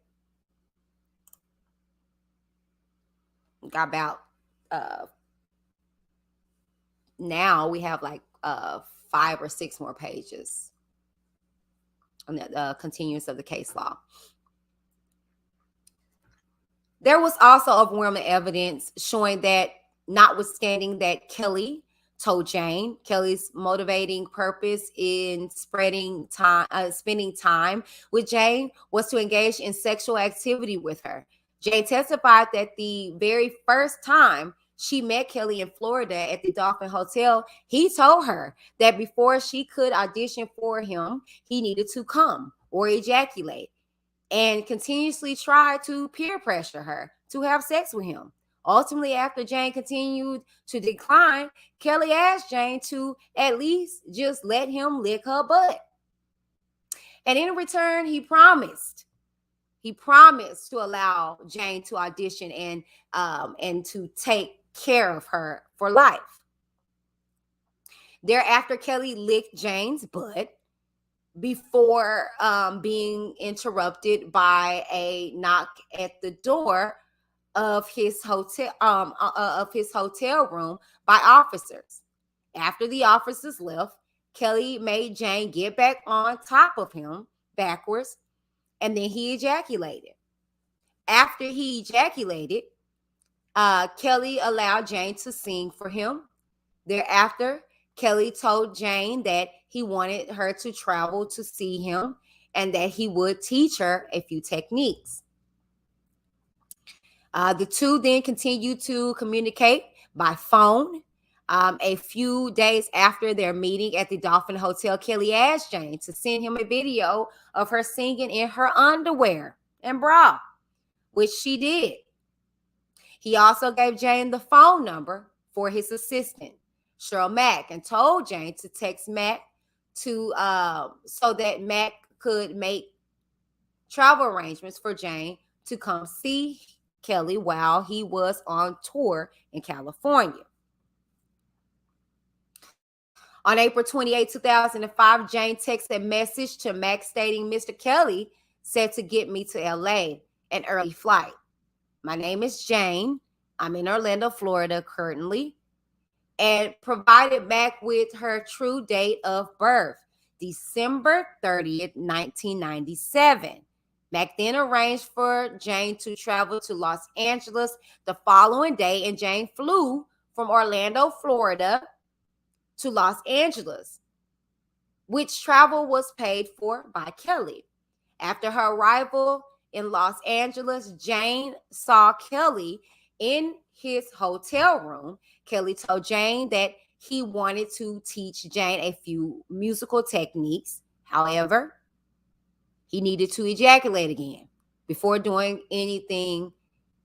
[SPEAKER 1] Got about now we have like 5 or 6 more pages on the continuance of the case law. There was also overwhelming evidence showing that, notwithstanding that Kelly told Jane, Kelly's motivating purpose in spending time with Jane was to engage in sexual activity with her. Jane testified that the very first time she met Kelly in Florida at the Dolphin Hotel, he told her that before she could audition for him, he needed to come or ejaculate, and continuously tried to peer pressure her to have sex with him. Ultimately, after Jane continued to decline, Kelly asked Jane to at least just let him lick her butt. And in return, he promised to allow Jane to audition and to take care of her for life. Thereafter, Kelly licked Jane's butt before being interrupted by a knock at the door of his hotel room by officers. After the officers left, Kelly made Jane get back on top of him backwards, and then he ejaculated. After he ejaculated, Kelly allowed Jane to sing for him. Thereafter, Kelly told Jane that he wanted her to travel to see him and that he would teach her a few techniques. The two then continued to communicate by phone A few days after their meeting at the Dolphin Hotel, Kelly asked Jane to send him a video of her singing in her underwear and bra, which she did. He also gave Jane the phone number for his assistant, Cheryl Mack, and told Jane to text Mack so that Mack could make travel arrangements for Jane to come see Kelly while he was on tour in California. On April 28, 2005, Jane texted a message to Mack stating, "Mr. Kelly said to get me to LA, an early flight. My name is Jane. I'm in Orlando, Florida currently," and provided Mack with her true date of birth, December 30th, 1997. Mack then arranged for Jane to travel to Los Angeles the following day, and Jane flew from Orlando, Florida to Los Angeles, which travel was paid for by Kelly. After her arrival in Los Angeles, Jane saw Kelly in his hotel room. Kelly told Jane that he wanted to teach Jane a few musical techniques. However, he needed to ejaculate again before doing anything,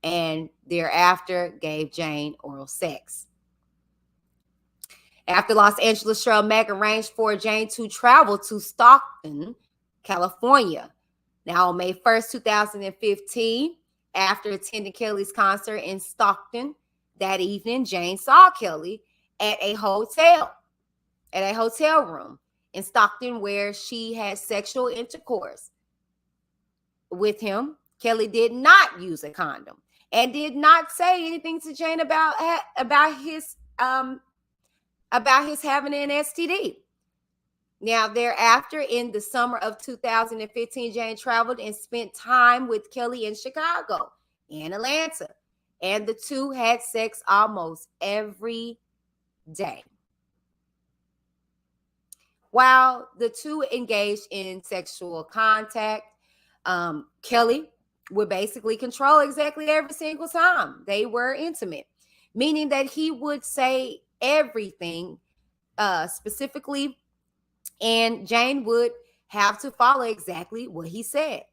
[SPEAKER 1] and thereafter gave Jane oral sex. After Los Angeles, Cheryl Mack arranged for Jane to travel to Stockton, California. Now, on May 1st, 2015, after attending Kelly's concert in Stockton that evening, Jane saw Kelly at a hotel room in Stockton where she had sexual intercourse with him. Kelly did not use a condom and did not say anything to Jane about his having an STD. Now, thereafter, in the summer of 2015, Jane traveled and spent time with Kelly in Chicago and Atlanta, and the two had sex almost every day. While the two engaged in sexual contact, Kelly would basically control exactly every single time they were intimate, meaning that he would say everything specifically, and Jane would have to follow exactly what he said.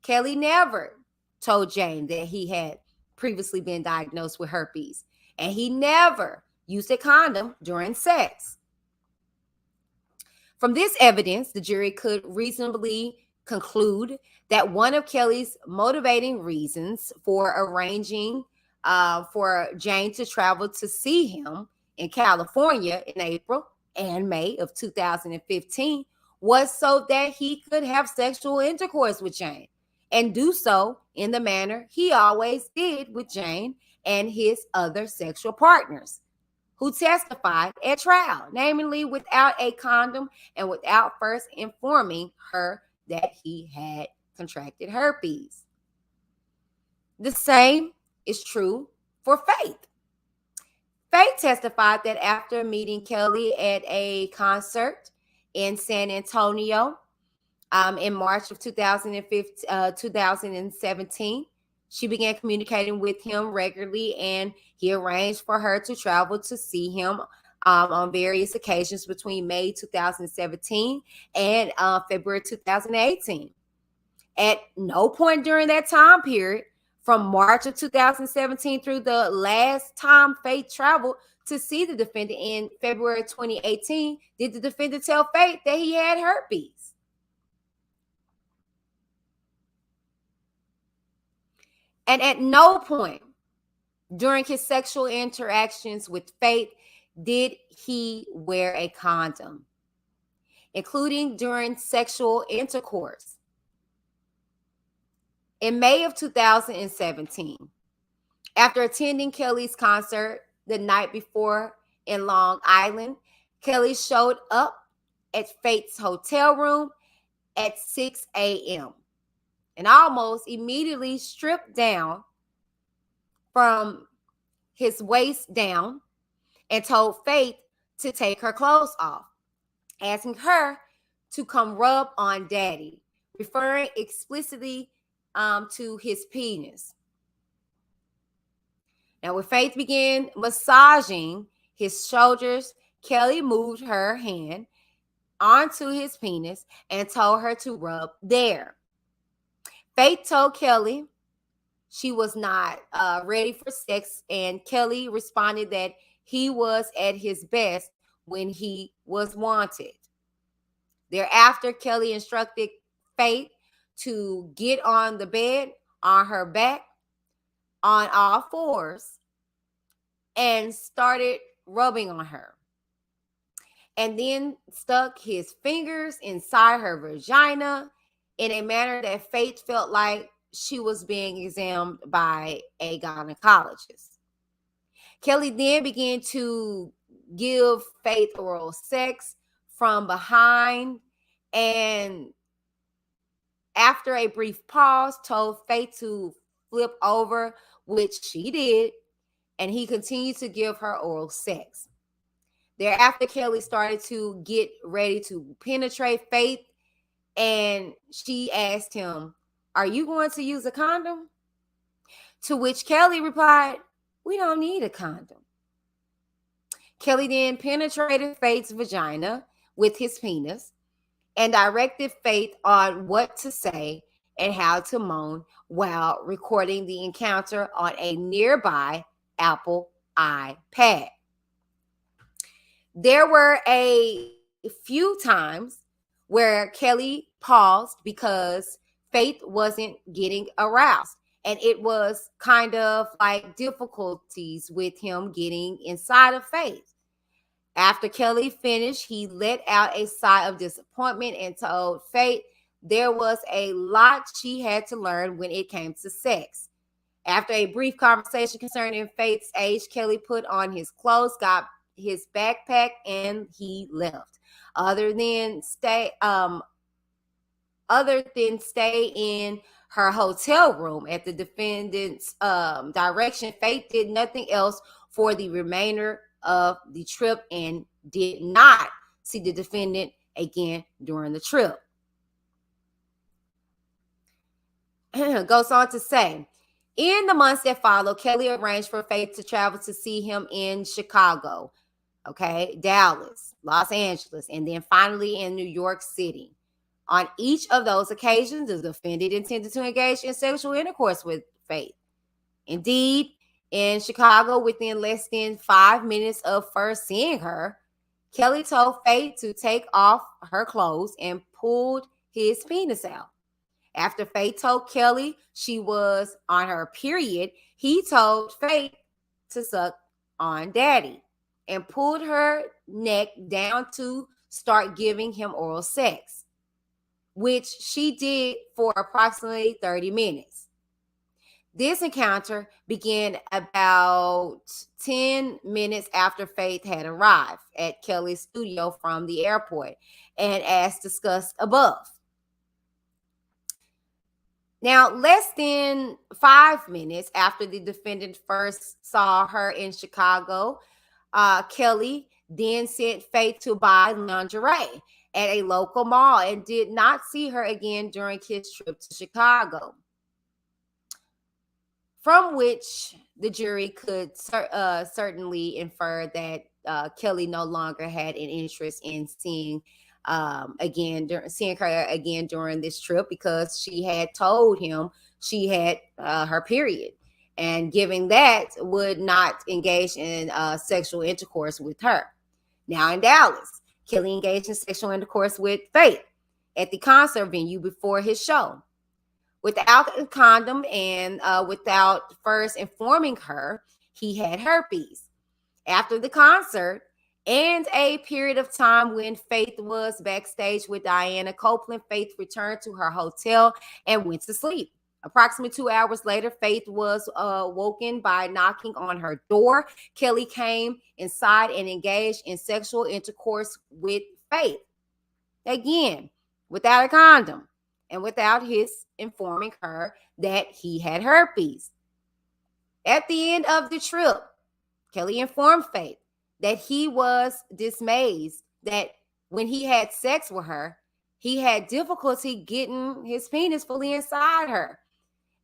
[SPEAKER 1] Kelly never told Jane that he had previously been diagnosed with herpes, and he never used a condom during sex. From this evidence, the jury could reasonably conclude that one of Kelly's motivating reasons for arranging for Jane to travel to see him in California in April and May of 2015 was so that he could have sexual intercourse with Jane, and do so in the manner he always did with Jane and his other sexual partners who testified at trial, namely without a condom and without first informing her that he had contracted herpes. The same is true for Faith. Faith testified that after meeting Kelly at a concert in San Antonio in March of 2017, she began communicating with him regularly, and he arranged for her to travel to see him on various occasions between May 2017 and February 2018. At no point during that time period, from March of 2017 through the last time Faith traveled to see the defendant in February 2018, did the defendant tell Faith that he had herpes. And at no point during his sexual interactions with Faith did he wear a condom, including during sexual intercourse. In May of 2017, after attending Kelly's concert the night before in Long Island, Kelly showed up at Faith's hotel room at 6 a.m. and almost immediately stripped down from his waist down and told Faith to take her clothes off, asking her to come rub on Daddy, referring explicitly to his penis. Now, when Faith began massaging his shoulders, Kelly moved her hand onto his penis and told her to rub there. Faith told Kelly she was not ready for sex, and Kelly responded that he was at his best when he was wanted. Thereafter, Kelly instructed Faith to get on the bed on her back on all fours and started rubbing on her, and then stuck his fingers inside her vagina in a manner that Faith felt like she was being examined by a gynecologist. Kelly then began to give Faith oral sex from behind, and after a brief pause, told Faith to flip over, which she did, and he continued to give her oral sex. Thereafter, Kelly started to get ready to penetrate Faith, and she asked him, "Are you going to use a condom?" To which Kelly replied, "We don't need a condom." Kelly then penetrated Faith's vagina with his penis and directed Faith on what to say and how to moan while recording the encounter on a nearby Apple iPad. There were a few times where Kelly paused because Faith wasn't getting aroused, and it was kind of like difficulties with him getting inside of Faith. After Kelly finished, he let out a sigh of disappointment and told Faith there was a lot she had to learn when it came to sex. After a brief conversation concerning Faith's age, Kelly put on his clothes, got his backpack, and he left. Other than stay in her hotel room at the defendant's direction, Faith did nothing else for the remainder of the trip and did not see the defendant again during the trip. Goes on to say, in the months that followed, Kelly arranged for Faith to travel to see him in Chicago, Dallas, Los Angeles, and then finally in New York City. On each of those occasions, the defendant intended to engage in sexual intercourse with Faith. Indeed, in Chicago, within less than 5 minutes of first seeing her, Kelly told Faith to take off her clothes and pulled his penis out. After Faith told Kelly she was on her period, he told Faith to suck on Daddy and pulled her neck down to start giving him oral sex, which she did for approximately 30 minutes. This encounter began about 10 minutes after Faith had arrived at Kelly's studio from the airport, and as discussed above. Now, less than 5 minutes after the defendant first saw her in Chicago, Kelly then sent Faith to buy lingerie at a local mall and did not see her again during his trip to Chicago, from which the jury could certainly infer that Kelly no longer had an interest in seeing her again during this trip, because she had told him she had her period, and given that would not engage in sexual intercourse with her. Now in Dallas, Kelly engaged in sexual intercourse with Faith at the concert venue before his show, without a condom and without first informing her he had herpes. After the concert and a period of time when Faith was backstage with Diana Copeland, Faith returned to her hotel and went to sleep. Approximately 2 hours later, Faith was woken by knocking on her door. Kelly came inside and engaged in sexual intercourse with Faith, again, without a condom and without his informing her that he had herpes. At the end of the trip, Kelly informed Faith that he was dismayed that when he had sex with her, he had difficulty getting his penis fully inside her,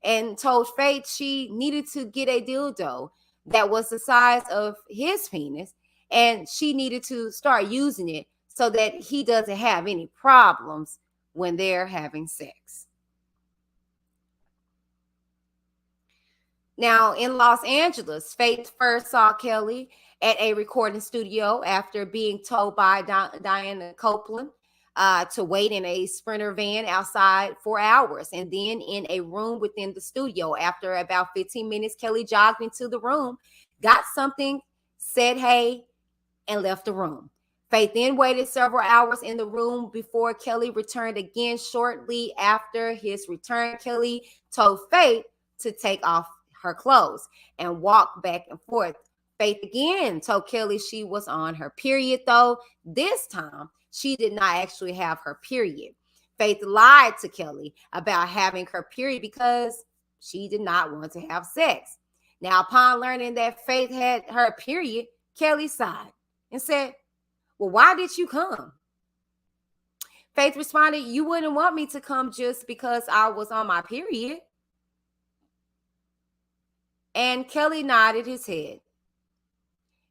[SPEAKER 1] and told Faith she needed to get a dildo that was the size of his penis and she needed to start using it so that he doesn't have any problems when they're having sex. Now, in Los Angeles, Faith first saw Kelly at a recording studio after being told by Diana Copeland to wait in a Sprinter van outside for hours, and then in a room within the studio. After about 15 minutes, Kelly jogged into the room, got something, said hey, and left the room. Faith then waited several hours in the room before Kelly returned again. Shortly after his return, Kelly told Faith to take off her clothes and walk back and forth. Faith again told Kelly she was on her period, though this time she did not actually have her period. Faith lied to Kelly about having her period because she did not want to have sex. Now, upon learning that Faith had her period, Kelly sighed and said, well, why did you come? Faith responded, you wouldn't want me to come just because I was on my period. And Kelly nodded his head.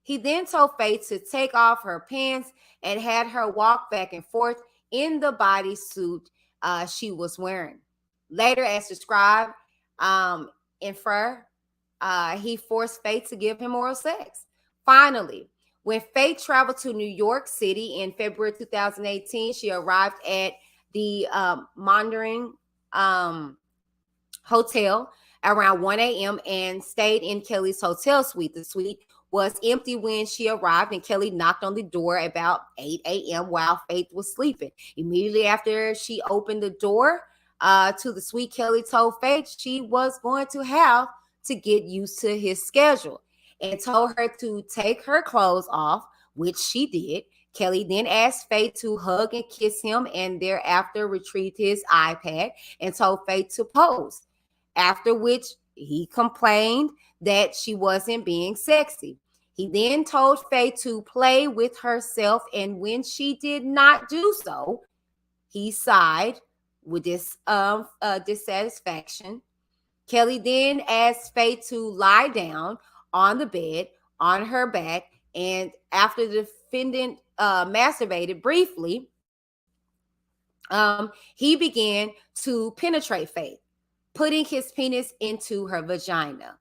[SPEAKER 1] He then told Faith to take off her pants and had her walk back and forth in the bodysuit she was wearing. Later, as described in Fur, he forced Faith to give him oral sex. Finally, when Faith traveled to New York City in February 2018, she arrived at the Mondrian Hotel around 1 a.m. and stayed in Kelly's hotel suite. The suite was empty when she arrived, and Kelly knocked on the door about 8 a.m. while Faith was sleeping. Immediately after she opened the door to the suite, Kelly told Faith she was going to have to get used to his schedule and told her to take her clothes off, which she did. Kelly then asked Faith to hug and kiss him, and thereafter retrieved his iPad and told Faith to pose, after which he complained that she wasn't being sexy. He then told Faith to play with herself, and when she did not do so, he sighed with this dissatisfaction. Kelly then asked Faith to lie down on the bed on her back, and after the defendant masturbated briefly, he began to penetrate Faith, putting his penis into her vagina.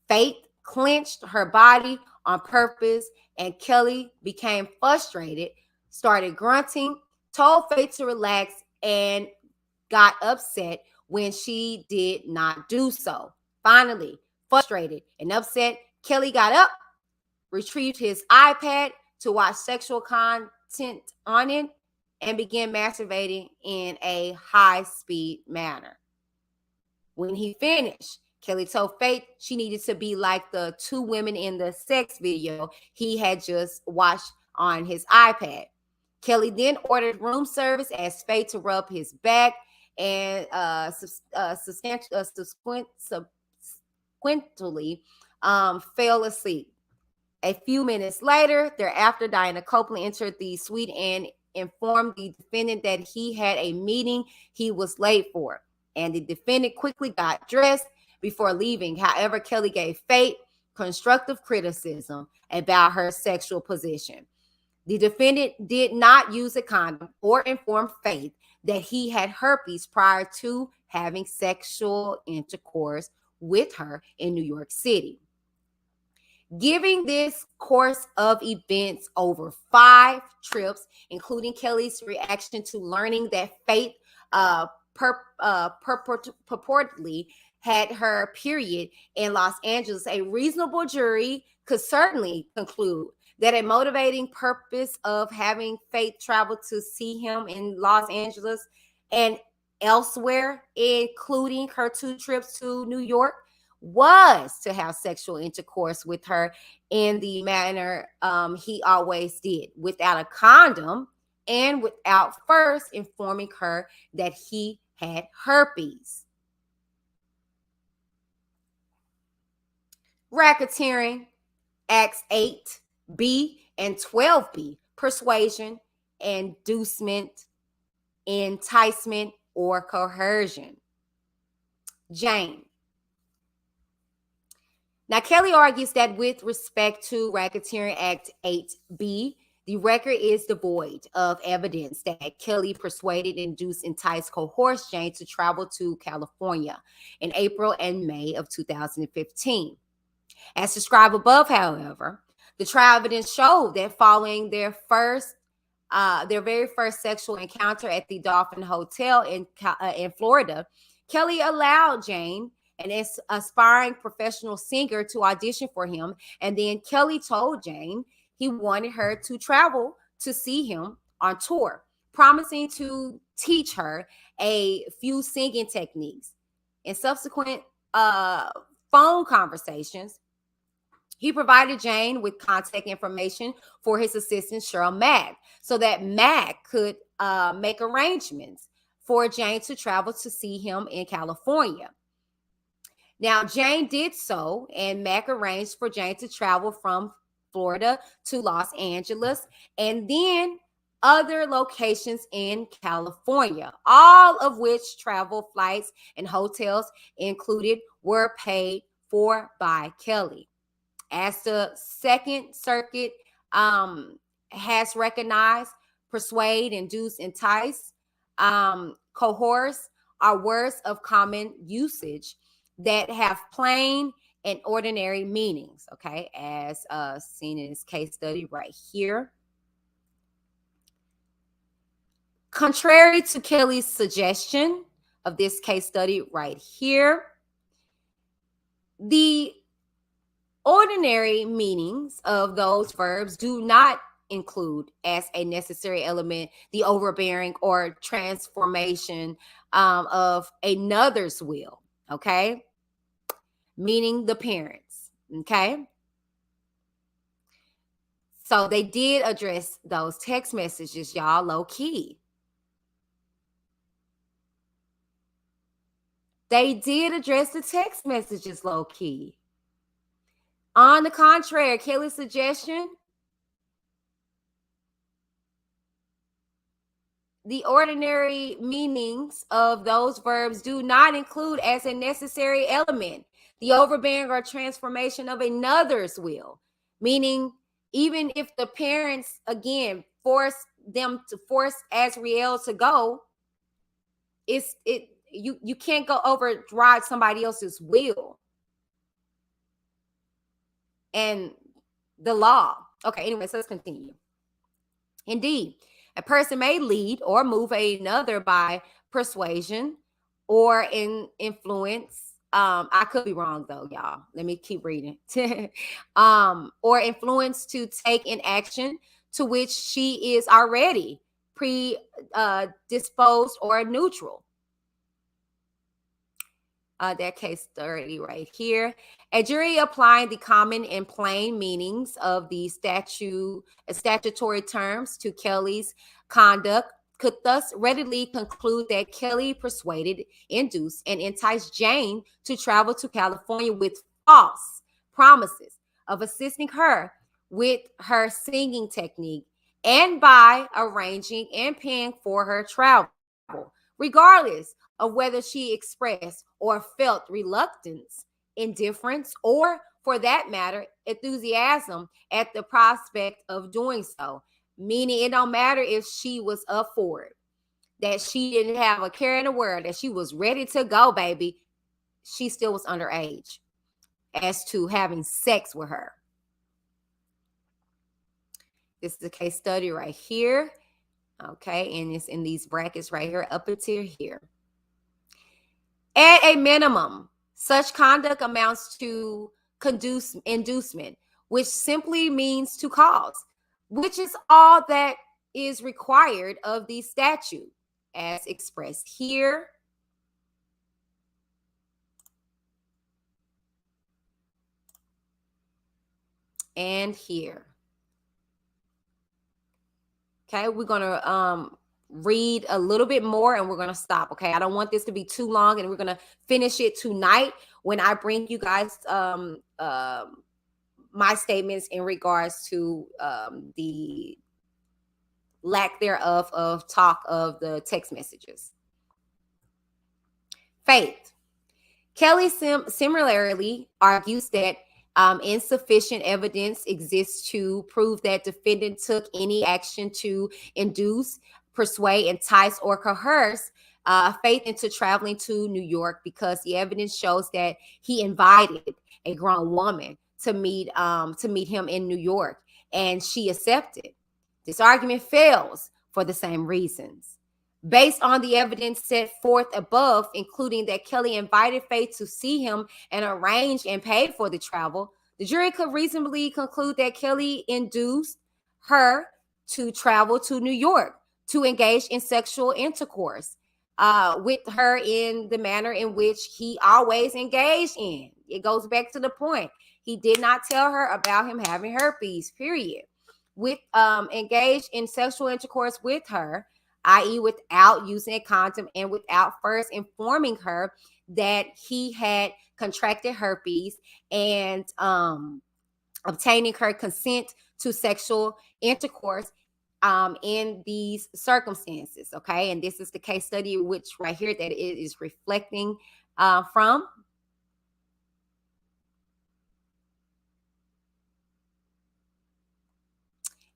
[SPEAKER 1] Faith clenched her body on purpose, and Kelly became frustrated, started grunting, told Faith to relax, and got upset when she did not do so. Finally, frustrated and upset, Kelly got up, retrieved his iPad to watch sexual content on it, and began masturbating in a high-speed manner. When he finished, Kelly told Faith she needed to be like the two women in the sex video he had just watched on his iPad. Kelly then ordered room service, asked Faith to rub his back, and subsequently fell asleep. A few minutes later, thereafter, Diana Copeland entered the suite and informed the defendant that he had a meeting he was late for, and the defendant quickly got dressed before leaving. However, Kelly gave Faith constructive criticism about her sexual position. The defendant did not use a condom or inform Faith that he had herpes prior to having sexual intercourse with her in New York City. Giving this course of events over 5 trips, including Kelly's reaction to learning that Faith purportedly had her period in Los Angeles, a reasonable jury could certainly conclude that a motivating purpose of having Faith travel to see him in Los Angeles and elsewhere, including her 2 trips to New York, was to have sexual intercourse with her in the manner he always did, without a condom and without first informing her that he had herpes. Racketeering, Acts 8B and 12B, persuasion, inducement, enticement, or coercion. Jane. Now, Kelly argues that with respect to Racketeering Act 8B, the record is devoid of evidence that Kelly persuaded, induced, enticed, coerced Jane to travel to California in April and May of 2015. As described above, however, the trial evidence showed that following their very first sexual encounter at the Dolphin Hotel in Florida, Kelly allowed Jane, an aspiring professional singer, to audition for him, and then Kelly told Jane he wanted her to travel to see him on tour, promising to teach her a few singing techniques. In subsequent phone conversations, he provided Jane with contact information for his assistant, Cheryl Mack, so that Mack could make arrangements for Jane to travel to see him in California. Now, Jane did so, and Mack arranged for Jane to travel from Florida to Los Angeles and then other locations in California, all of which travel flights and hotels included were paid for by Kelly. As the Second Circuit has recognized, persuade, induce, entice, coerce are words of common usage that have plain and ordinary meanings, okay, as seen in this case study right here. Contrary to Kelly's suggestion of this case study right here, the ordinary meanings of those verbs do not include as a necessary element the overbearing or transformation of another's will, okay? Meaning the parents, okay? So they did address those text messages, y'all, low key. They did address the text messages low key. On the contrary, Kelly's suggestion, the ordinary meanings of those verbs do not include as a necessary element the overbearing or transformation of another's will, meaning even if the parents, again, force Azriel to go, you can't go override somebody else's will and the law. Okay, anyway, so let's continue. Indeed, a person may lead or move another by persuasion or influence. I could be wrong though, y'all. Let me keep reading. Or influence to take an action to which she is already predisposed or neutral. That case study right here. A jury applying the common and plain meanings of the statutory terms to Kelly's conduct could thus readily conclude that Kelly persuaded, induced, and enticed Jane to travel to California with false promises of assisting her with her singing technique and by arranging and paying for her travel, regardless of whether she expressed or felt reluctance, indifference, or for that matter, enthusiasm at the prospect of doing so. Meaning it don't matter if she was up for it, that she didn't have a care in the world, that she was ready to go, baby. She still was underage as to having sex with her. This is a case study right here. Okay, and it's in these brackets right here up until here. At a minimum, such conduct amounts to inducement, which simply means to cause, which is all that is required of the statute as expressed here and here. Okay, we're going to read a little bit more and we're going to stop. Okay, I don't want this to be too long, and we're going to finish it tonight when I bring you guys my statements in regards to the lack thereof of talk of the text messages. Faith. Kelly similarly argues that Insufficient evidence exists to prove that defendant took any action to induce, persuade, entice, or coerce Faith into traveling to New York, because the evidence shows that he invited a grown woman to meet him in New York, and she accepted. This argument fails for the same reasons. Based on the evidence set forth above, including that Kelly invited Faith to see him and arranged and paid for the travel, the jury could reasonably conclude that Kelly induced her to travel to New York to engage in sexual intercourse with her in the manner in which he always engaged in. It goes back to the point. He did not tell her about him having herpes, period. With engaged in sexual intercourse with her, i.e. without using a condom and without first informing her that he had contracted herpes, and obtaining her consent to sexual intercourse in these circumstances. Okay, and this is the case study which right here that it is reflecting from.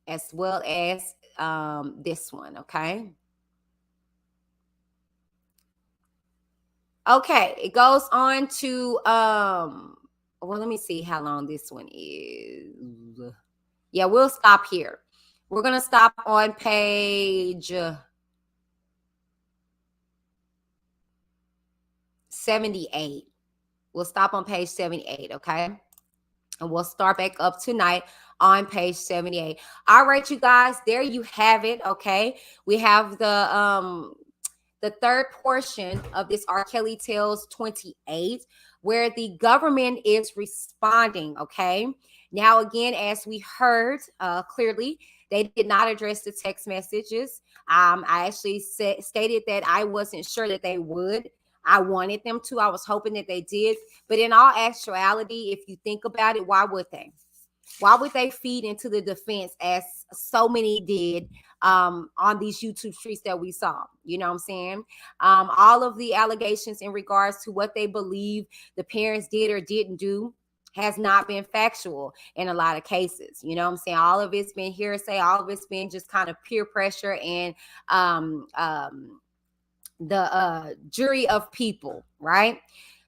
[SPEAKER 1] As well as this one. Okay. Okay, it goes on to well, let me see how long this one is. Yeah, we'll stop here. We're going to stop on page 78. We'll stop on page 78, okay? And we'll start back up tonight on page 78. All right, you guys, there you have it, okay? We have the third portion of this R. Kelly Tales 28, where the government is responding, okay? Now, again, as we heard clearly, they did not address the text messages. I actually stated that I wasn't sure that they would. I wanted them to. I was hoping that they did. But in all actuality, if you think about it, why would they? Why would they feed into the defense as so many did on these YouTube streets that we saw? You know what I'm saying? All of the allegations in regards to what they believe the parents did or didn't do has not been factual in a lot of cases. You know what I'm saying? All of it's been hearsay. All of it's been just kind of peer pressure and the jury of people, right?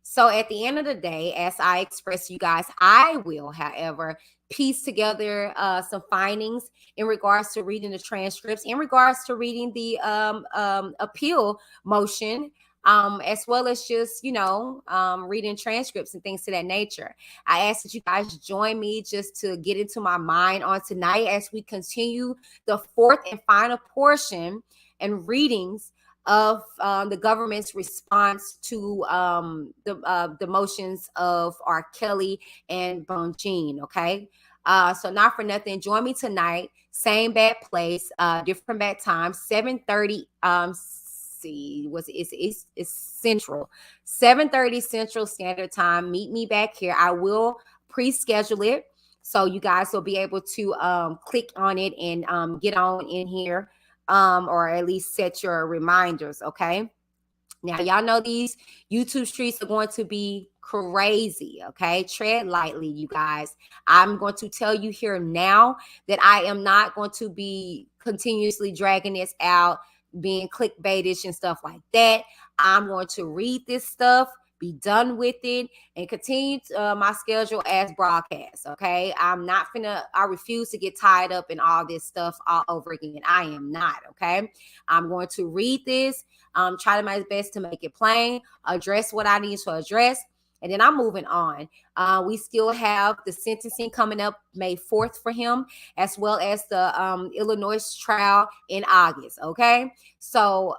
[SPEAKER 1] So at the end of the day, as I expressed to you guys, I will, however, piece together some findings in regards to reading the transcripts, in regards to reading the appeal motion, as well as just, you know, reading transcripts and things to that nature. I ask that you guys join me just to get into my mind on tonight as we continue the fourth and final portion and readings of the government's response to the motions of R. Kelly and Bonjean. Okay. So not for nothing, join me tonight, same bad place, different bad time, 7:30. It's Central, 7:30 Central Standard Time. Meet me back here. I will pre-schedule it, so you guys will be able to click on it and get on in here, or at least set your reminders. Okay. Now, y'all know these YouTube streets are going to be crazy, okay? Tread lightly, you guys. I'm going to tell you here now that I am not going to be continuously dragging this out, being clickbaitish and stuff like that. I'm going to read this stuff, be done with it, and continue my schedule as broadcast, okay? I refuse to get tied up in all this stuff all over again. I am not, okay? I'm going to read this, try my best to make it plain, address what I need to address, and then I'm moving on. We still have the sentencing coming up May 4th for him, as well as the Illinois trial in August, okay? So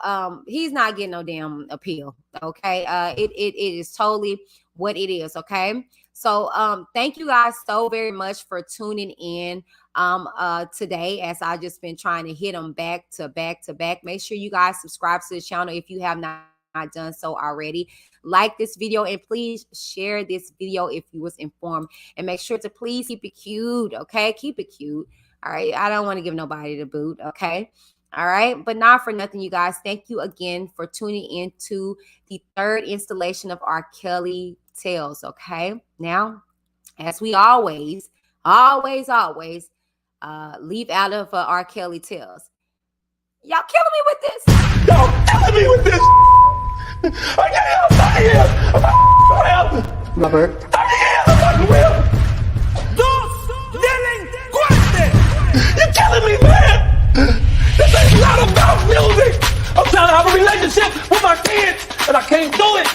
[SPEAKER 1] he's not getting no damn appeal, okay? It is totally what it is, okay? So thank you guys so very much for tuning in today, as I just been trying to hit them back to back to back. Make sure you guys subscribe to the channel if you have not done so already. Like this video and please share this video if you was informed, and make sure to please keep it cute, okay? Keep it cute. All right, I don't want to give nobody the boot, okay? All right, but not for nothing, you guys, thank you again for tuning in to the third installation of R. Kelly Tales. Okay, now as we always leave out of R. Kelly Tales. Y'all killing me with this.
[SPEAKER 3] Y'all killing me with this. I can't.
[SPEAKER 2] Robert.
[SPEAKER 3] You're killing me, man. This ain't not about music. I'm trying to have a relationship with my kids, and I can't do it.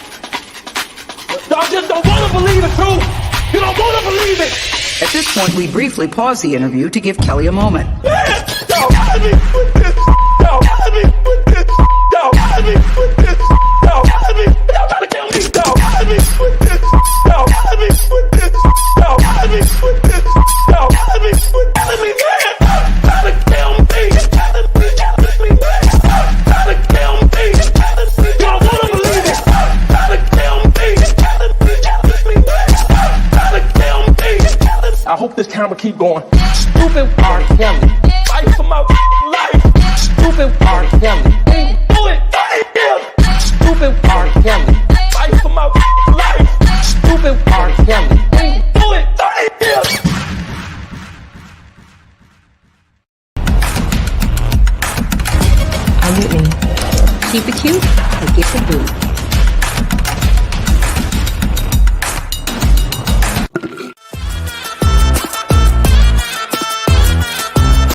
[SPEAKER 3] Y'all just don't want to believe the truth. You don't want to believe it.
[SPEAKER 2] At this point, we briefly pause the interview to give Kelly a moment.
[SPEAKER 3] Man, y'all killing me with this. Y'all killing me with this. Y'all killing me with this. Y'all killing me. Y'all trying to kill me. Y'all killing me with this. Y'all killing me with this. Y'all killing me with this. Y'all killing me with killing me, man. Trying to kill me. Killing me, man. Trying to kill me. Y'all wanna believe it? Trying to kill me. Killing me, man. Trying to kill me. I hope this camera keep going. Stupid R. Kelly. Fight for my life. Stupid R. Kelly. Ain't do it. Fight him. Stupid R. Kelly. Fight for my life. Stupid R. Kelly. Ain't do it. Fight him.
[SPEAKER 2] I'm Whitney. Keep it cute or get the boot.